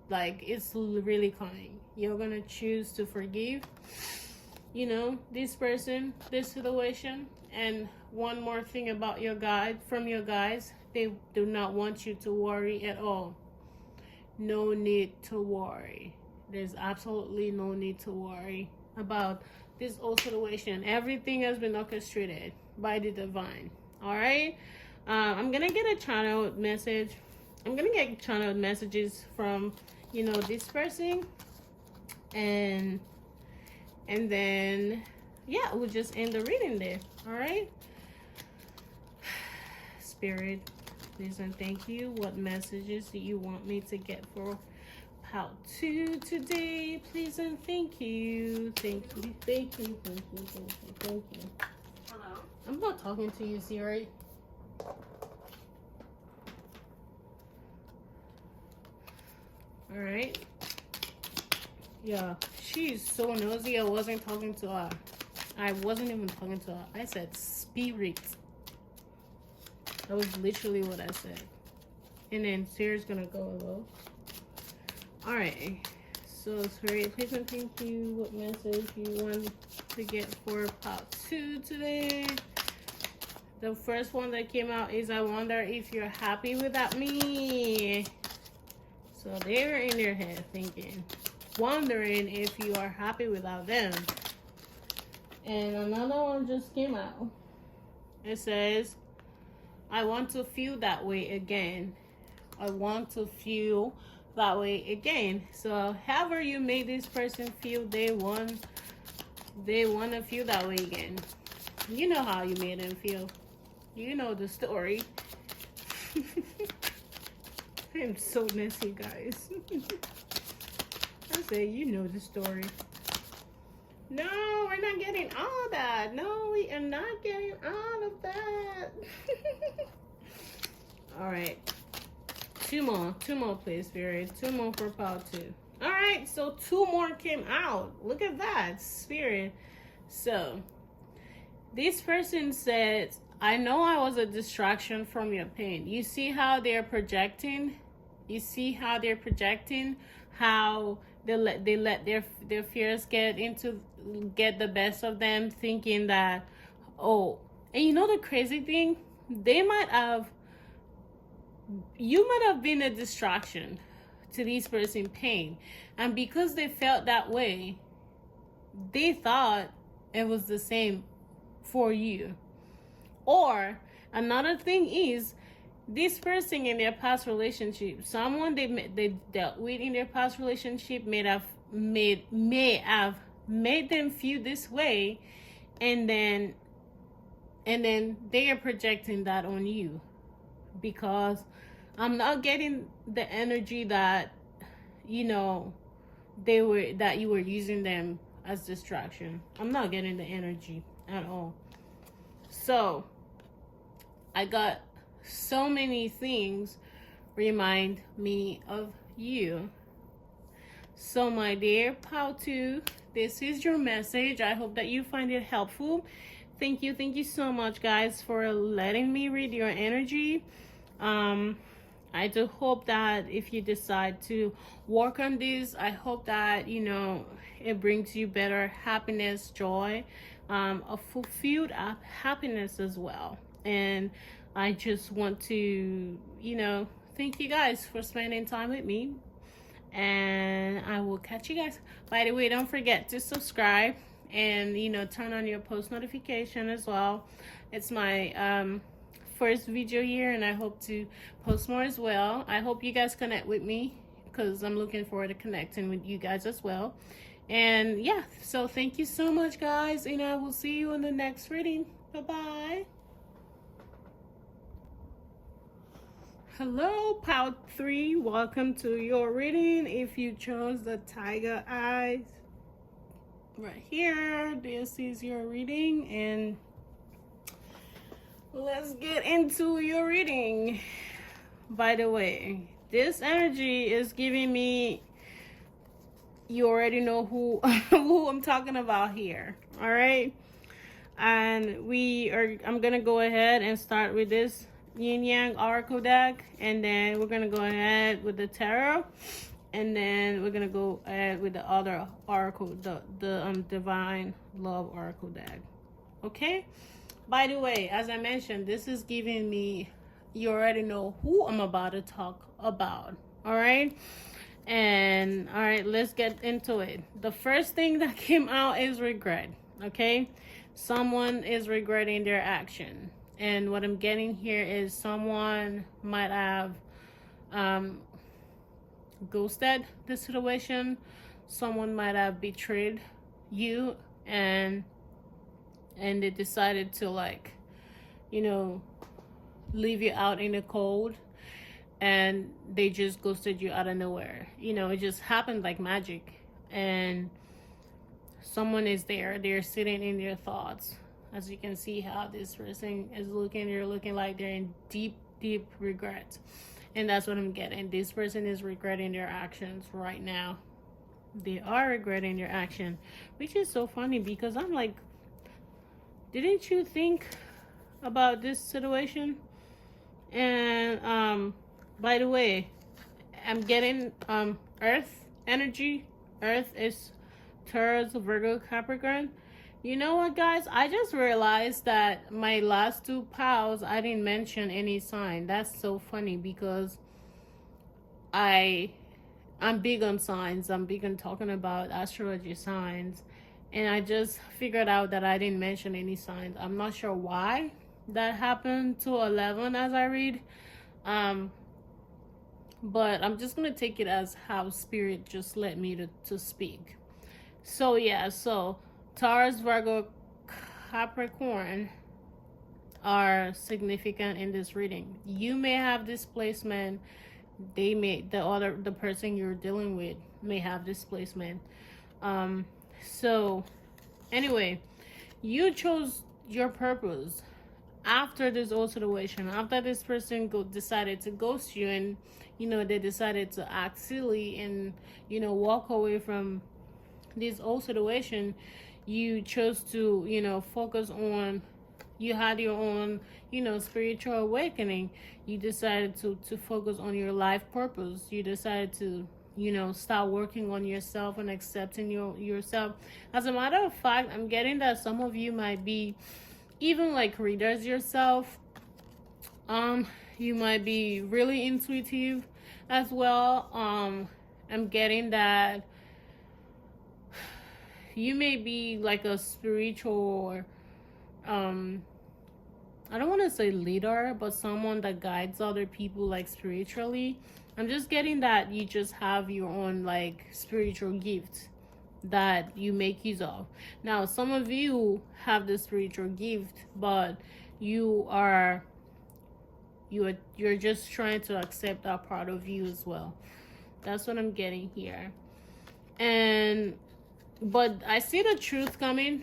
Like, it's really coming. You're going to choose to forgive, you know, this person, this situation. And one more thing about your guide, from your guys, they do not want you to worry at all. No need to worry. There's absolutely no need to worry about this whole situation. Everything has been orchestrated by the divine. All right. I'm gonna get a channel message. I'm gonna get channel messages from, you know, this person, and then yeah, we'll just end the reading there. All right. Spirit, please and thank you. What messages do you want me to get for how to today? Please and thank you. Thank you. Thank you. Thank you. Thank you. Thank you. Hello? I'm not talking to you, Siri. All right. Yeah, she's so nosy. I wasn't talking to her. I wasn't even talking to her. I said spirit. That was literally what I said. And then Sarah's gonna go low. Alright. So Spirit, please and thank you. What message you want to get for part 2 today? The first one that came out is, I wonder if you're happy without me. So they were in their head thinking, wondering if you are happy without them. And another one just came out. It says, I want to feel that way again. I want to feel that way again. So however you made this person feel, they want to feel that way again. You know how you made them feel. You know the story. I'm so messy, guys. I say, you know the story. No, we're not getting all of that. No, we are not getting all of that. All right. Two more, please, Spirit. 2 more for part 2. All right, so 2 more came out. Look at that, Spirit. So this person said, I know I was a distraction from your pain. You see how they're projecting? You see how they're projecting? How they let their fears get the best of them, thinking that, oh, and you know the crazy thing? You might have been a distraction to this person's pain. And because they felt that way, they thought it was the same for you. Or another thing is, this person in their past relationship, someone they dealt with in their past relationship may have made them feel this way, and then they are projecting that on you, because I'm not getting the energy that you were using them as distraction. I'm not getting the energy at all. So I got so many things remind me of you. So my dear Pautu, this is your message. I hope that you find it helpful. Thank you so much, guys, for letting me read your energy. I do hope that if you decide to work on this, I hope that it brings you better happiness, joy, a fulfilled happiness as well. And I just want to thank you guys for spending time with me, and I will catch you guys. By the way, don't forget to subscribe and turn on your post notification as well. It's my first video here, and I hope to post more as well. I hope you guys connect with me, because I'm looking forward to connecting with you guys as well. And yeah, so thank you so much, guys, and I will see you in the next reading. Bye-bye. Hello, Part 3. Welcome to your reading. If you chose the tiger eyes right here, this is your reading, and let's get into your reading. By the way, this energy is giving me, you already know who who I'm talking about here. All right, and I'm gonna go ahead and start with this yin yang oracle deck, and then we're gonna go ahead with the tarot, and then we're gonna go ahead with the other oracle, the divine love oracle deck. Okay. By the way, as I mentioned, this is giving me, you already know who I'm about to talk about. All right. And all right, let's get into it. The first thing that came out is regret. Okay. Someone is regretting their action. And what I'm getting here is someone might have ghosted the situation. Someone might have betrayed you, and they decided to leave you out in the cold, and they just ghosted you out of nowhere. It just happened like magic, and someone is there. They're sitting in their thoughts. As you can see how this person is looking, they're looking like they're in deep regret. And that's what I'm getting. This person is regretting their actions right now. They are regretting their action, which is so funny because I'm like, didn't you think about this situation? And by the way, I'm getting Earth energy. Earth is Taurus, Virgo, Capricorn. You know what, guys? I just realized that my last two pals, I didn't mention any sign. That's so funny because I I'm big on signs. I'm big on talking about astrology signs. And I just figured out that I didn't mention any signs. I'm not sure why that happened to 11 as I read. Um, but I'm just going to take it as how spirit just led me to speak. So, yeah, so Taurus, Virgo, Capricorn are significant in this reading. You may have displacement, the person you're dealing with may have displacement. So anyway, you chose your purpose after this old situation, after this person decided to ghost you, and they decided to act silly and walk away from this old situation. You chose to focus on, you had your own spiritual awakening. You decided to focus on your life purpose. You decided to start working on yourself and accepting yourself. As a matter of fact, I'm getting that some of you might be even like readers yourself. You might be really intuitive as well. I'm getting that you may be like a spiritual, I don't want to say leader, but someone that guides other people like spiritually. I'm just getting that you just have your own like spiritual gift that you make use of. Now, some of you have the spiritual gift, but you're just trying to accept that part of you as well. That's what I'm getting here. But I see the truth coming.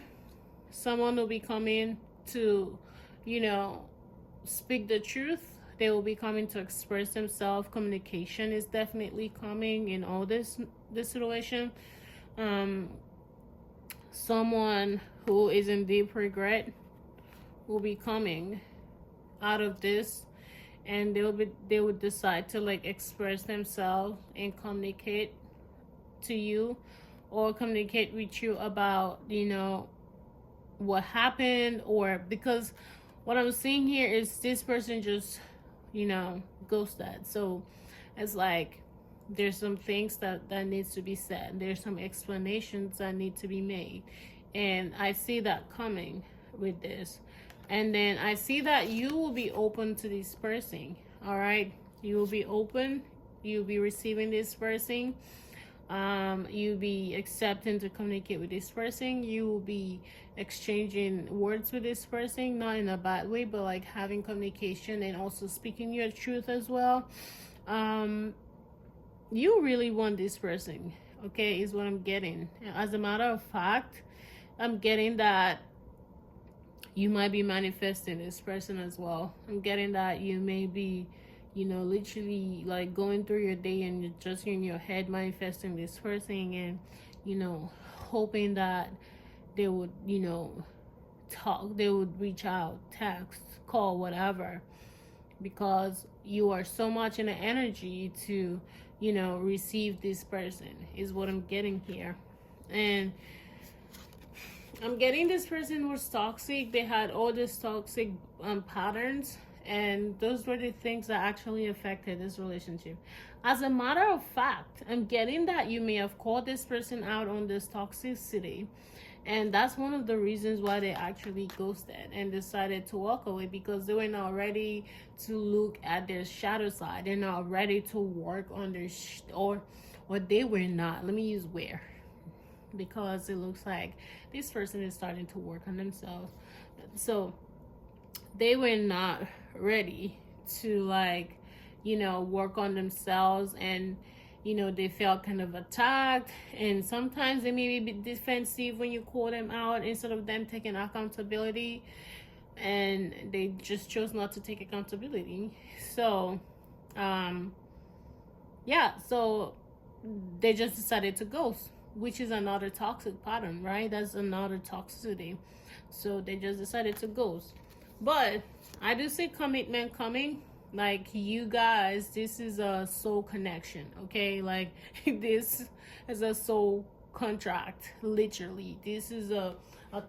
Someone will be coming to speak the truth. They will be coming to express themselves. Communication is definitely coming in all this situation. Someone who is in deep regret will be coming out of this, and they would decide to like express themselves and communicate to you, or communicate with you about what happened. Or because what I'm seeing here is this person just ghosted. So it's like there's some things that needs to be said. There's some explanations that need to be made, and I see that coming with this. And then I see that you will be open to this person. All right, you will be open. You'll be receiving this person. You'll be accepting to communicate with this person. You will be exchanging words with this person, not in a bad way, but like having communication and also speaking your truth as well. You really want this person, okay, is what I'm getting. As a matter of fact, I'm getting that you might be manifesting this person as well. I'm getting that you may be literally like going through your day and you're just in your head manifesting this person, and hoping that they would talk, they would reach out, text, call, whatever, because you are so much in the energy to receive this person, is what I'm getting here. And I'm getting this person was toxic. They had all these toxic patterns, and those were the things that actually affected this relationship. As a matter of fact, I'm getting that you may have called this person out on this toxicity, and that's one of the reasons why they actually ghosted and decided to walk away, because they were not ready to look at their shadow side. They're not ready to work on their or they were not. Let me use where, because it looks like this person is starting to work on themselves. So they were not ready to like work on themselves, and they felt kind of attacked, and sometimes they may be defensive when you call them out instead of them taking accountability, and they just chose not to take accountability. So so they just decided to ghost. which is another toxic pattern, right? That's another toxicity. So they just decided to ghost. But I do see commitment coming. Like, you guys, this is a soul connection, okay? Like, this is a soul contract, literally. This is a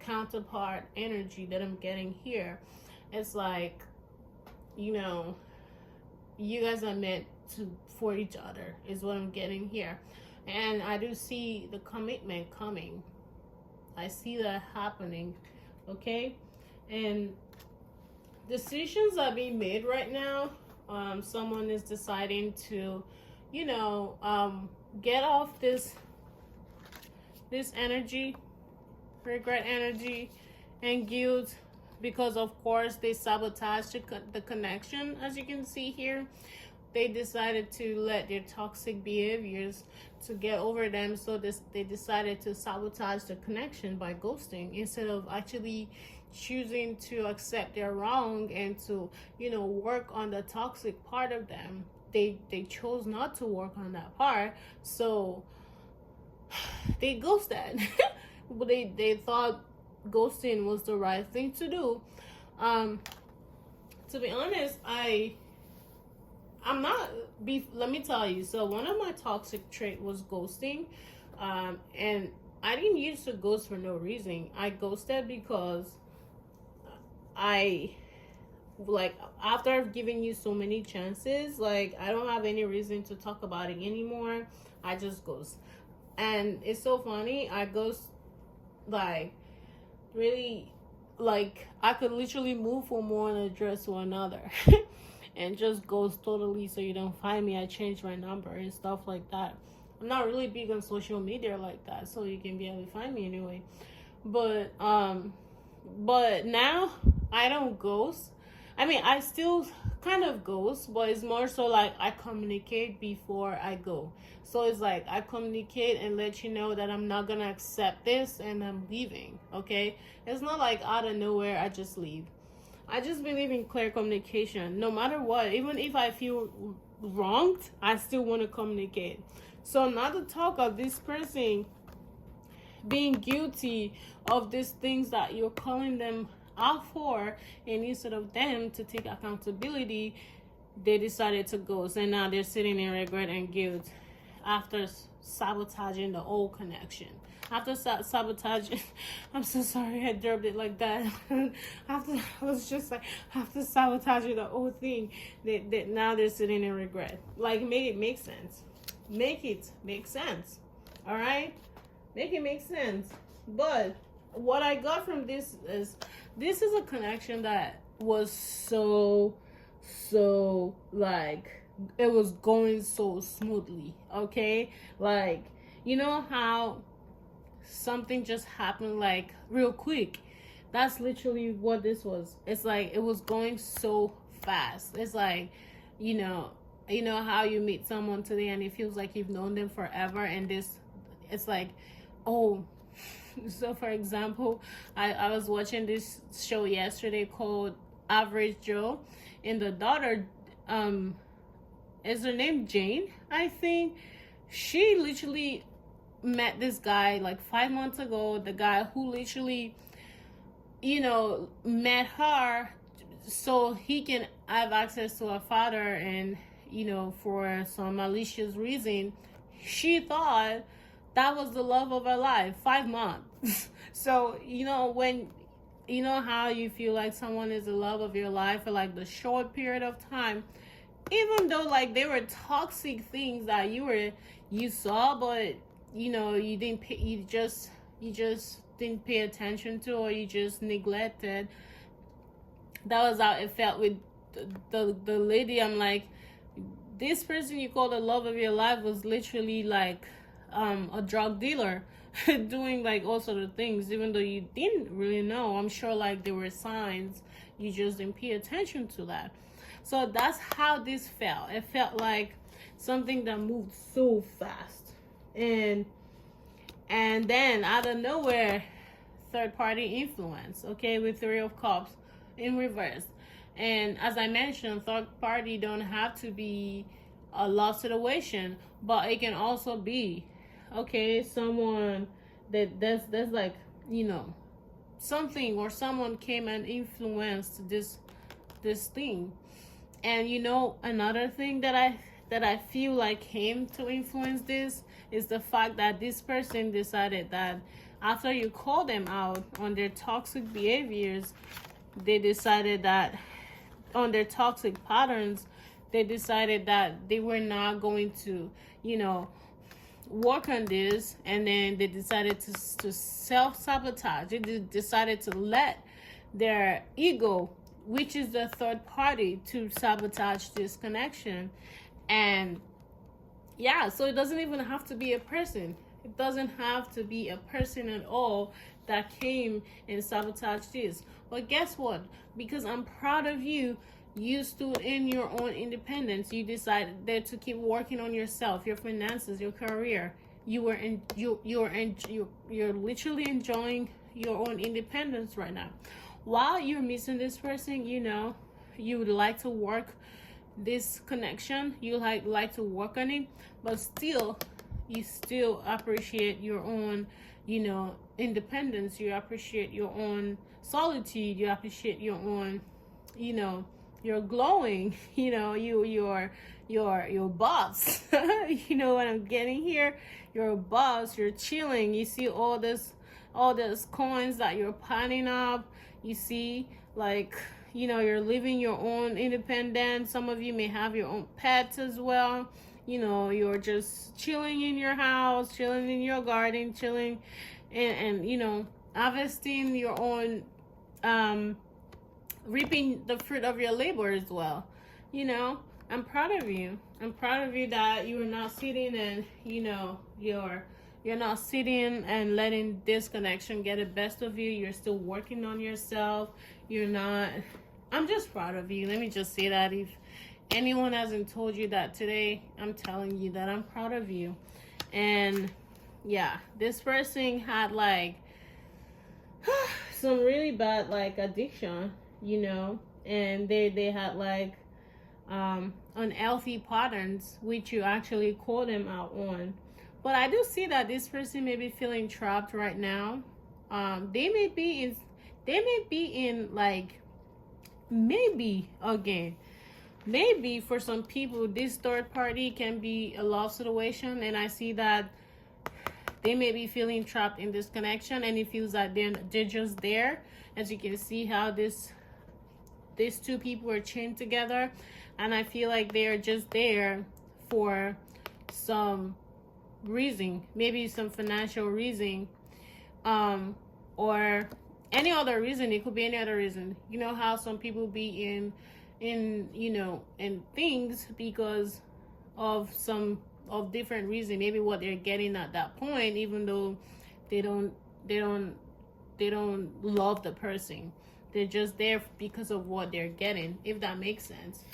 counterpart energy that I'm getting here. It's like, you know, you guys are meant to for each other, is what I'm getting here. And I do see the commitment coming. I see that happening, okay? And decisions are being made right now. Someone is deciding to, you know, get off this energy, regret energy, and guilt, because of course they sabotaged the connection. As you can see here, they decided to let their toxic behaviors to get over them, so they decided to sabotage the connection by ghosting, instead of actually choosing to accept their wrong and to, you know, work on the toxic part of them. They chose not to work on that part, so they ghosted. They thought ghosting was the right thing to do. To be honest, I'm not let me tell you. So one of my toxic trait was ghosting, and I didn't used to ghost for no reason. I ghosted because I, like, after I've given you so many chances, like, I don't have any reason to talk about it anymore. I just ghost. And it's so funny, I ghost, like, really, like, I could literally move from one address to another and just ghost totally, so you don't find me. I changed my number and stuff like that. I'm not really big on social media like that, so you can be able to find me anyway. But now I don't ghost. I mean, I still kind of ghost, but it's more so like I communicate before I go. So it's like I communicate and let you know that I'm not gonna accept this and I'm leaving, okay? It's not like out of nowhere I just leave. I just believe in clear communication. No matter what, even if I feel wronged, I still want to communicate. So not to talk of this person being guilty of these things that you're calling them out for, and instead of them to take accountability, they decided to ghost, and now they're sitting in regret and guilt after sabotaging the old connection. After sabotaging, I'm so sorry I dropped it like that. After I was just like, after sabotaging the whole thing, that now they're sitting in regret. Like, make it make sense. Make it make sense. All right, make it make sense. But what I got from this is a connection that was so like, it was going so smoothly, okay? Like, you know how something just happened like real quick? That's literally what this was. It's like it was going so fast. It's like, you know how you meet someone today and it feels like you've known them forever, and it's like, oh. So for example, I was watching this show yesterday called Average Joe, and the daughter, is her name Jane, I think. She literally met this guy like 5 months ago, the guy who literally, met her so he can have access to her father, and for some malicious reason, she thought that was the love of her life. 5 months. So when how you feel like someone is the love of your life for like the short period of time, even though like they were toxic things that you saw, but you didn't pay, you just didn't pay attention to, or you just neglected. That was how it felt with the lady. I'm like, this person you call the love of your life was literally like a drug dealer doing like all sort of things, even though you didn't really know. I'm sure like there were signs, you just didn't pay attention to that. So that's how this felt. It felt like something that moved so fast, and then out of nowhere, third party influence, okay, with Three of Cups in reverse. And as I mentioned, third party don't have to be a love situation, but it can also be okay, someone that's like, you know, something or someone came and influenced this thing. And you know, another thing that I feel like came to influence this is the fact that this person decided that after you call them out on their toxic behaviors, they decided that on their toxic patterns, they decided that they were not going to, you know, work on this, and then they decided to self-sabotage. They decided to let their ego, which is the third party, to sabotage this connection. And yeah, so it doesn't even have to be a person. It doesn't have to be a person at all that came and sabotaged this. But guess what? Because I'm proud of you, you stood in your own independence. You decided to keep working on yourself, your finances, your career. You're literally enjoying your own independence right now. While you're missing this person, you know, you would like to work this connection, you like to work on it, but still you still appreciate your own, you know, independence. You appreciate your own solitude. You appreciate your own, you know, you're glowing, you know, your boss. You know what I'm getting here? You're a boss, you're chilling, you see all those coins that you're piling up. You see, like, you know, you're living your own independence. Some of you may have your own pets as well. You know, you're just chilling in your house, chilling in your garden, chilling and you know, harvesting your own, reaping the fruit of your labor as well. You know, I'm proud of you. I'm proud of you that you are not sitting and, you know, you're not sitting and letting this connection get the best of you. You're still working on yourself. You're not. I'm just proud of you. Let me just say that. If anyone hasn't told you that today, I'm telling you that I'm proud of you. And yeah, this person had like some really bad like addiction, you know, and they had like unhealthy patterns, which you actually call them out on. But I do see that this person may be feeling trapped right now. They may be in like, maybe again, maybe for some people this third party can be a love situation, and I see that they may be feeling trapped in this connection, and it feels like they're just there. As you can see how these two people are chained together, and I feel like they're just there for some reason, maybe some financial reason, or any other reason. It could be any other reason. You know how some people be in you know, in things because of some of different reason, maybe what they're getting at that point, even though they don't love the person. They're just there because of what they're getting, if that makes sense.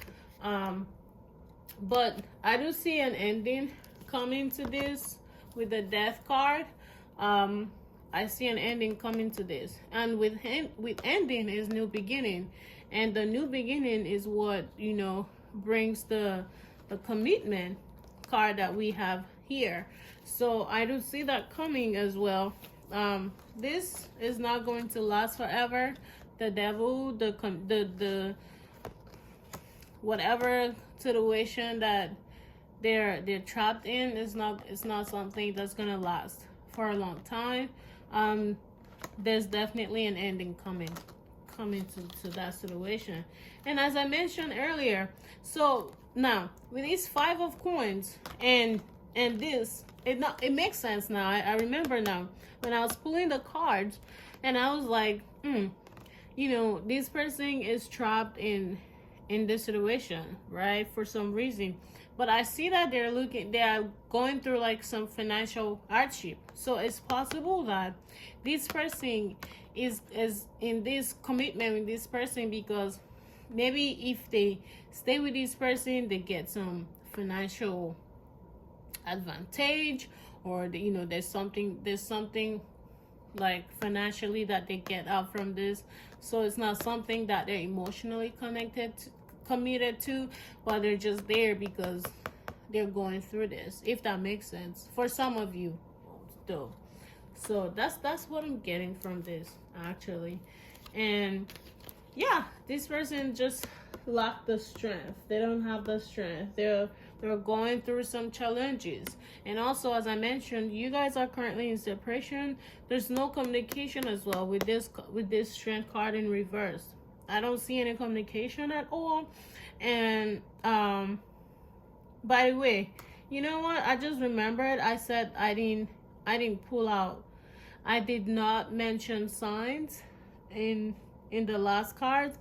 But I do see an ending coming to this with the death card. I see an ending coming to this, and with ending is new beginning, and the new beginning is what, you know, brings the commitment card that we have here. So I do see that coming as well. This is not going to last forever. The devil, the whatever situation that they're trapped in is not, it's not something that's gonna last for a long time. There's definitely an ending coming to that situation. And as I mentioned earlier, so now with these 5 of coins and this, it makes sense now. I remember now when I was pulling the cards, and I was like, you know, this person is trapped in this situation, right, for some reason. But I see that they are going through like some financial hardship. So it's possible that this person is in this commitment with this person because maybe if they stay with this person, they get some financial advantage, or you know, there's something like financially that they get out from this. So it's not something that they're emotionally committed to, but they're just there because they're going through this, if that makes sense for some of you though. So that's what I'm getting from this actually. And yeah, this person just lack the strength. They don't have the strength. They're going through some challenges. And also, as I mentioned, you guys are currently in separation. There's no communication as well with this strength card in reverse. I don't see any communication at all. And by the way, you know what? I just remembered I said I didn't pull out. I did not mention signs in the last cards,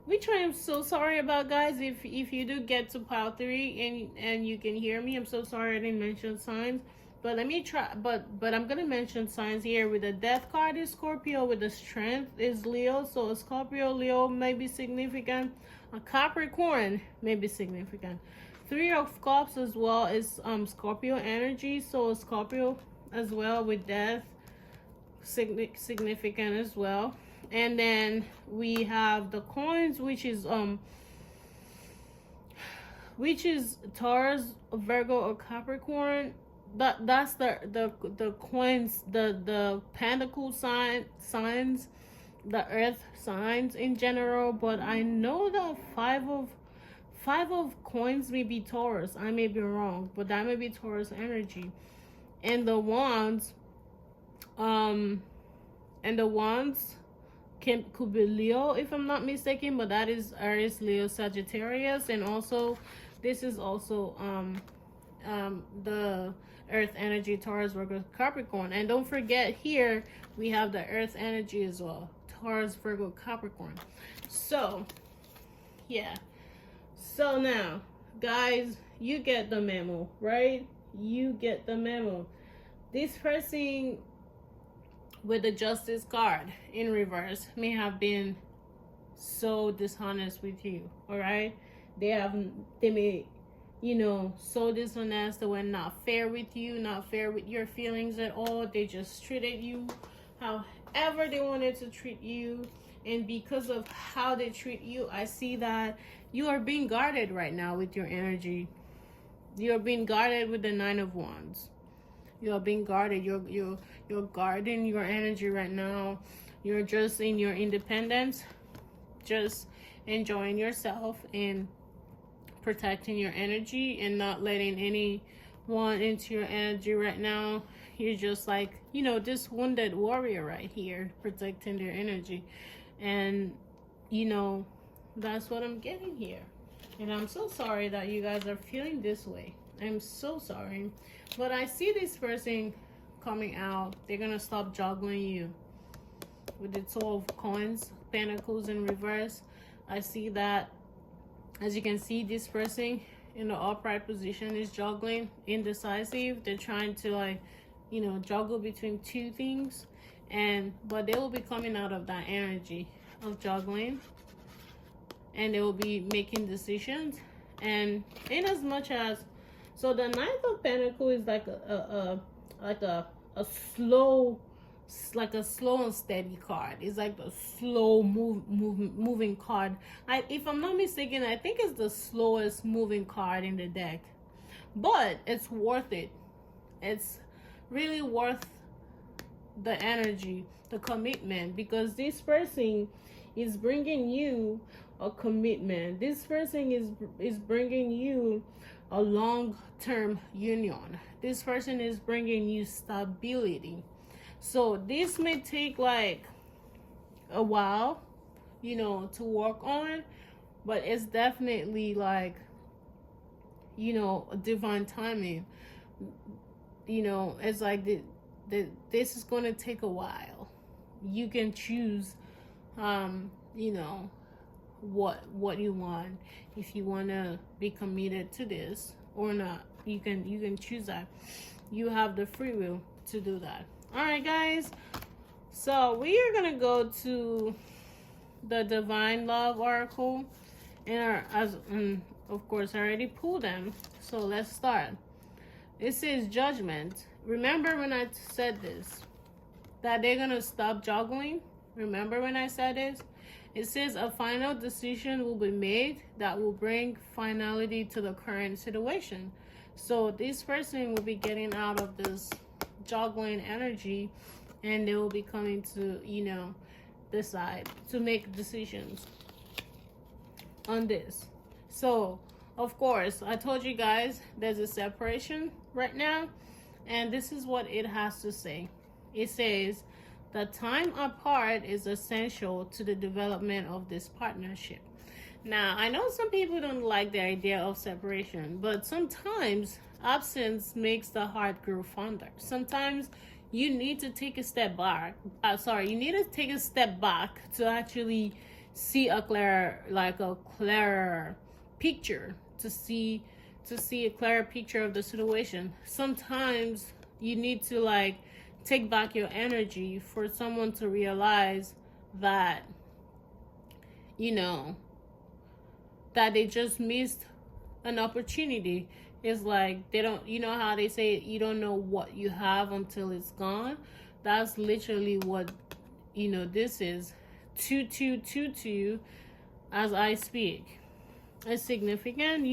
which I am so sorry about, guys. If you do get to pile 3 and you can hear me, I'm so sorry I didn't mention signs. But let me try. But I'm gonna mention signs here. With the death card is Scorpio, with the strength is Leo. So a Scorpio, Leo may be significant. A Capricorn may be significant. 3 of Cups as well is Scorpio energy. So a Scorpio as well with death, significant as well. And then we have the coins, which is Taurus, Virgo, or Capricorn. That's the coins, the pentacle signs, the earth signs in general. But I know that five of coins may be Taurus. I may be wrong, but that may be Taurus energy. And the wands, could be Leo, if I'm not mistaken, but that is Aries, Leo, Sagittarius. And also this is also the earth energy, Taurus, Virgo, Capricorn. And don't forget, here we have the earth energy as well, Taurus, Virgo, Capricorn. So yeah, so now guys, you get the memo, right? You get the memo. This person with the Justice card in reverse may have been so dishonest with you. All right, they may, you know, so dishonest. They were not fair with you, not fair with your feelings at all. They just treated you however they wanted to treat you. And because of how they treat you, I see that you are being guarded right now with your energy. You are being guarded with the 9 of Wands. You are being guarded. You're guarding your energy right now. You're just in your independence, just enjoying yourself and protecting your energy and not letting anyone into your energy right now. You're just like, you know, this wounded warrior right here, protecting their energy. And you know, that's what I'm getting here. And I'm so sorry that you guys are feeling this way. I'm so sorry. But I see this person coming out. They're gonna stop juggling you with the 2 of coins, pentacles in reverse. I see that, as you can see, this person in the upright position is juggling, indecisive. They're trying to, like, you know, juggle between 2 things. But they will be coming out of that energy of juggling, and they will be making decisions. And in as much as, so the 9th of Pentacles is like a slow, like a slow and steady card. It's like the slow moving card. If I'm not mistaken, I think it's the slowest moving card in the deck. But it's worth it. It's really worth the energy, the commitment, because this person is bringing you a commitment. This person is bringing you a long-term union. This person is bringing you stability. So this may take like a while, you know, to work on, but it's definitely like, you know, a divine timing. You know, it's like this is going to take a while. You can choose, you know, what you want. If you want to be committed to this or not, you can choose that. You have the free will to do that. All right, guys, so we are gonna go to the Divine Love oracle, and of course I already pulled them, so let's start. It says Judgment. Remember when I said this, that they're gonna stop juggling? Remember when I said this? It says a final decision will be made that will bring finality to the current situation. So this person will be getting out of this juggling energy, and they will be coming to, decide to make decisions on this. So of course, I told you guys there's a separation right now, and this is what it has to say. It says the time apart is essential to the development of this partnership. Now, I know some people don't like the idea of separation, but sometimes absence makes the heart grow fonder. Sometimes you need to take a step back. You need to take a step back to actually see a clearer picture, to see a clearer picture of the situation. Sometimes you need to take back your energy for someone to realize that that they just missed an opportunity. It's like they don't, you know how they say you don't know what you have until it's gone. That's literally what this is. 2222 as I speak. It's significant.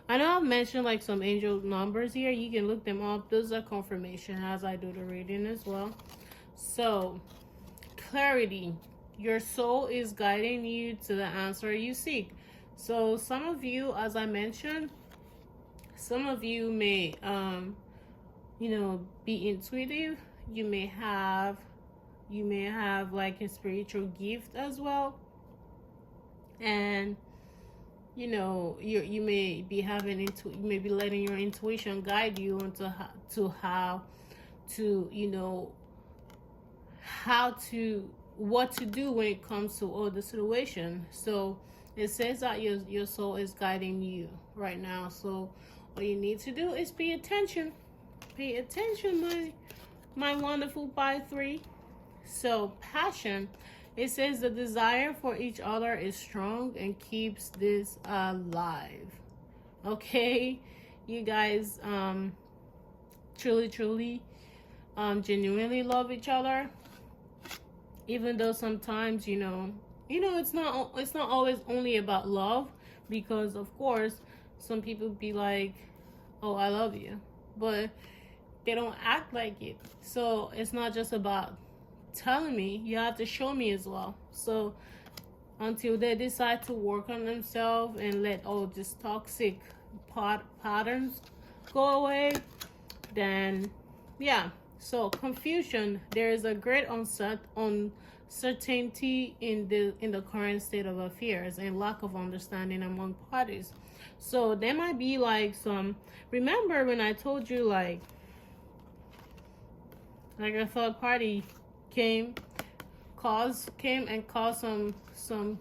I know I've mentioned some angel numbers here. You can look them up. Those are confirmation as I do the reading as well. So clarity. Your soul is guiding you to the answer you seek. So some of you, as I mentioned, some of you may be intuitive. You may have a spiritual gift as well, and you may be you may be letting your intuition guide you into what to do when it comes to all the situation. So it says that your soul is guiding you right now. So all you need to do is pay attention. Pay attention, my wonderful 5-3. So passion. It says the desire for each other is strong and keeps this alive. Okay, you guys truly genuinely love each other, even though sometimes it's not always only about love, because of course some people be like, oh, I love you, but they don't act like it. So it's not just about telling me, you have to show me as well. So until they decide to work on themselves and let all this toxic patterns go away, then yeah. So confusion. There is a great uncertainty in the current state of affairs and lack of understanding among parties. So there might be some. Remember when I told you like a third party came and caused some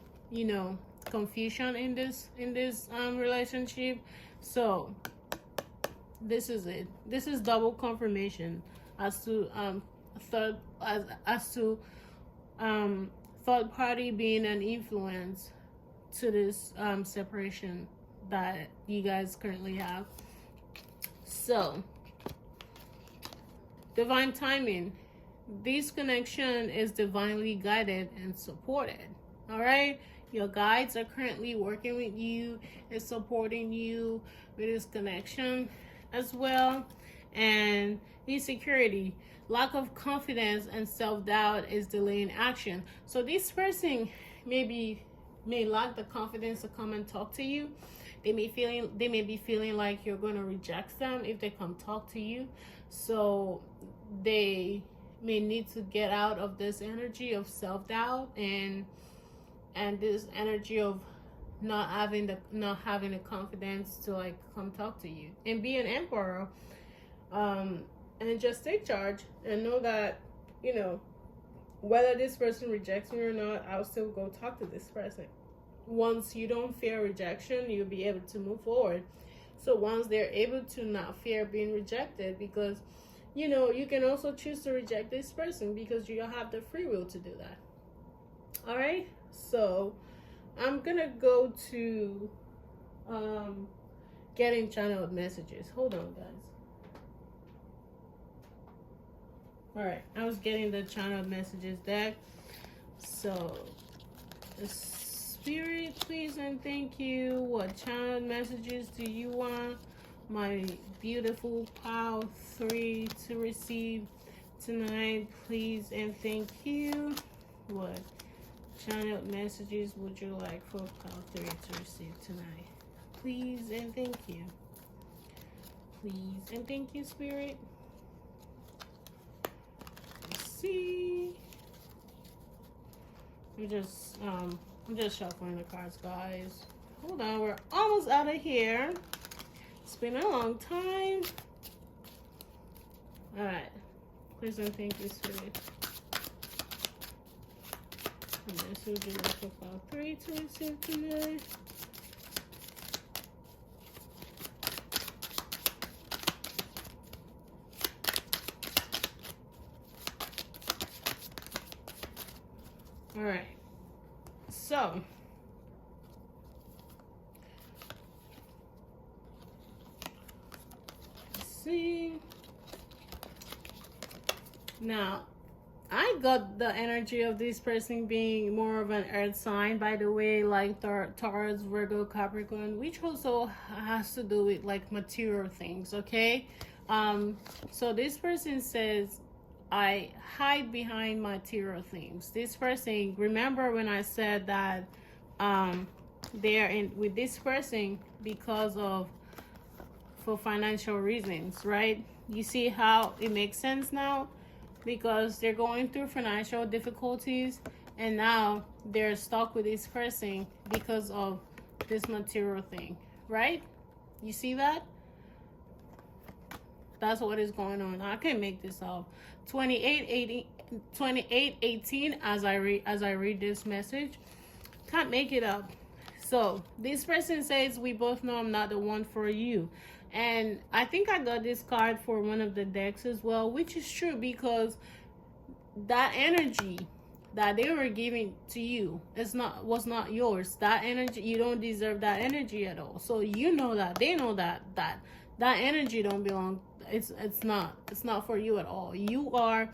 confusion in this relationship. So this is it. This is double confirmation as to third party being an influence to this separation that you guys currently have. So divine timing. This connection is divinely guided and supported. All right, your guides are currently working with you and supporting you with this connection as well. And insecurity, lack of confidence and self-doubt is delaying action. So this person may lack the confidence to come and talk to you. They may be feeling like you're going to reject them if they come talk to you. So they may need to get out of this energy of self-doubt and this energy of not having the confidence to come talk to you and be an emperor, and just take charge and know that whether this person rejects me or not, I'll still go talk to this person. Once you don't fear rejection, you'll be able to move forward. So once they're able to not fear being rejected, because you can also choose to reject this person because you have the free will to do that. All right, so I'm gonna go to getting channeled messages. Hold on, guys. All right, I was getting the channeled messages deck. So the spirit, please and thank you. What channeled messages do you want my beautiful pile 3 to receive tonight, please and thank you. What channeled messages would you like for pile 3 to receive tonight? Please and thank you. Please and thank you, Spirit. Let's see. I'm just shuffling the cards, guys. Hold on, we're almost out of here. It's been a long time. All right, please and thank you, Spirit. And this will be like a pile 3 to receive tonight. All right, so let's see. Now, I got the energy of this person being more of an earth sign, by the way, like Taurus, Virgo, Capricorn, which also has to do with like material things, okay? So this person says, I hide behind material things. This person, remember when I said that they're in with this person because of for financial reasons, right? You see how it makes sense now? Because they're going through financial difficulties and now they're stuck with this person because of this material thing, right? You see that? That's what is going on. I can make this up. 2818 as I read this message. Can't make it up. So this person says, we both know I'm not the one for you. And I think I got this card for one of the decks as well, which is true, because that energy that they were giving to you was not yours. That energy, you don't deserve that energy at all. So you know that, they know that energy don't belong. It's not for you at all. You are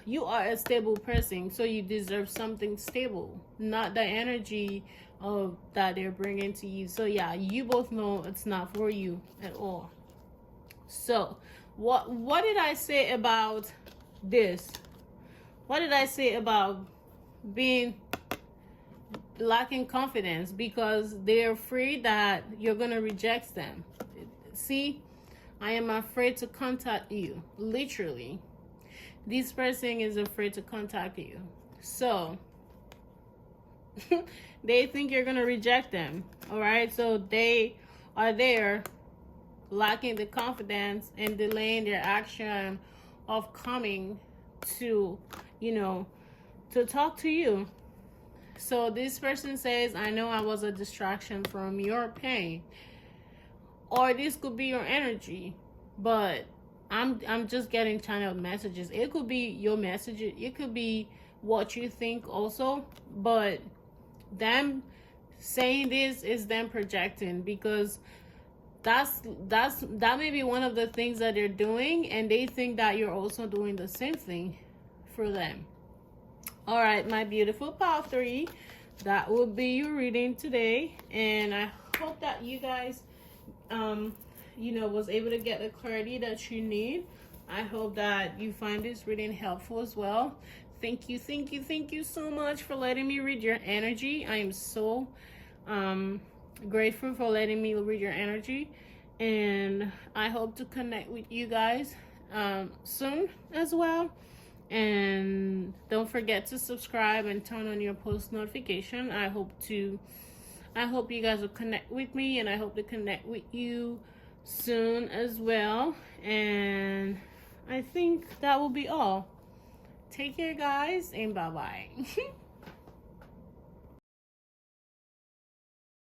a stable person, so you deserve something stable, not the energy of that they're bringing to you. So yeah, you both know it's not for you at all. So what did I say about this? What did I say about being lacking confidence because they're afraid that you're gonna reject them? See, I am afraid to contact you. Literally, this person is afraid to contact you. So they think you're gonna reject them. All right, so they are there lacking the confidence and delaying their action of coming to, to talk to you. So this person says, I know I was a distraction from your pain. Or this could be your energy, but I'm just getting channeled messages. It could be your message. It could be what you think also, but them saying this is them projecting, because that may be one of the things that they're doing, and they think that you're also doing the same thing for them. All right, my beautiful pile 3, that will be your reading today, and I hope that you guys was able to get the clarity that you need. I hope that you find this reading helpful as well. Thank you so much for letting me read your energy. I am so grateful for letting me read your energy, and I hope to connect with you guys soon as well. And don't forget to subscribe and turn on your post notification. I hope you guys will connect with me, and I hope to connect with you soon as well. And I think that will be all. Take care, guys, and bye-bye.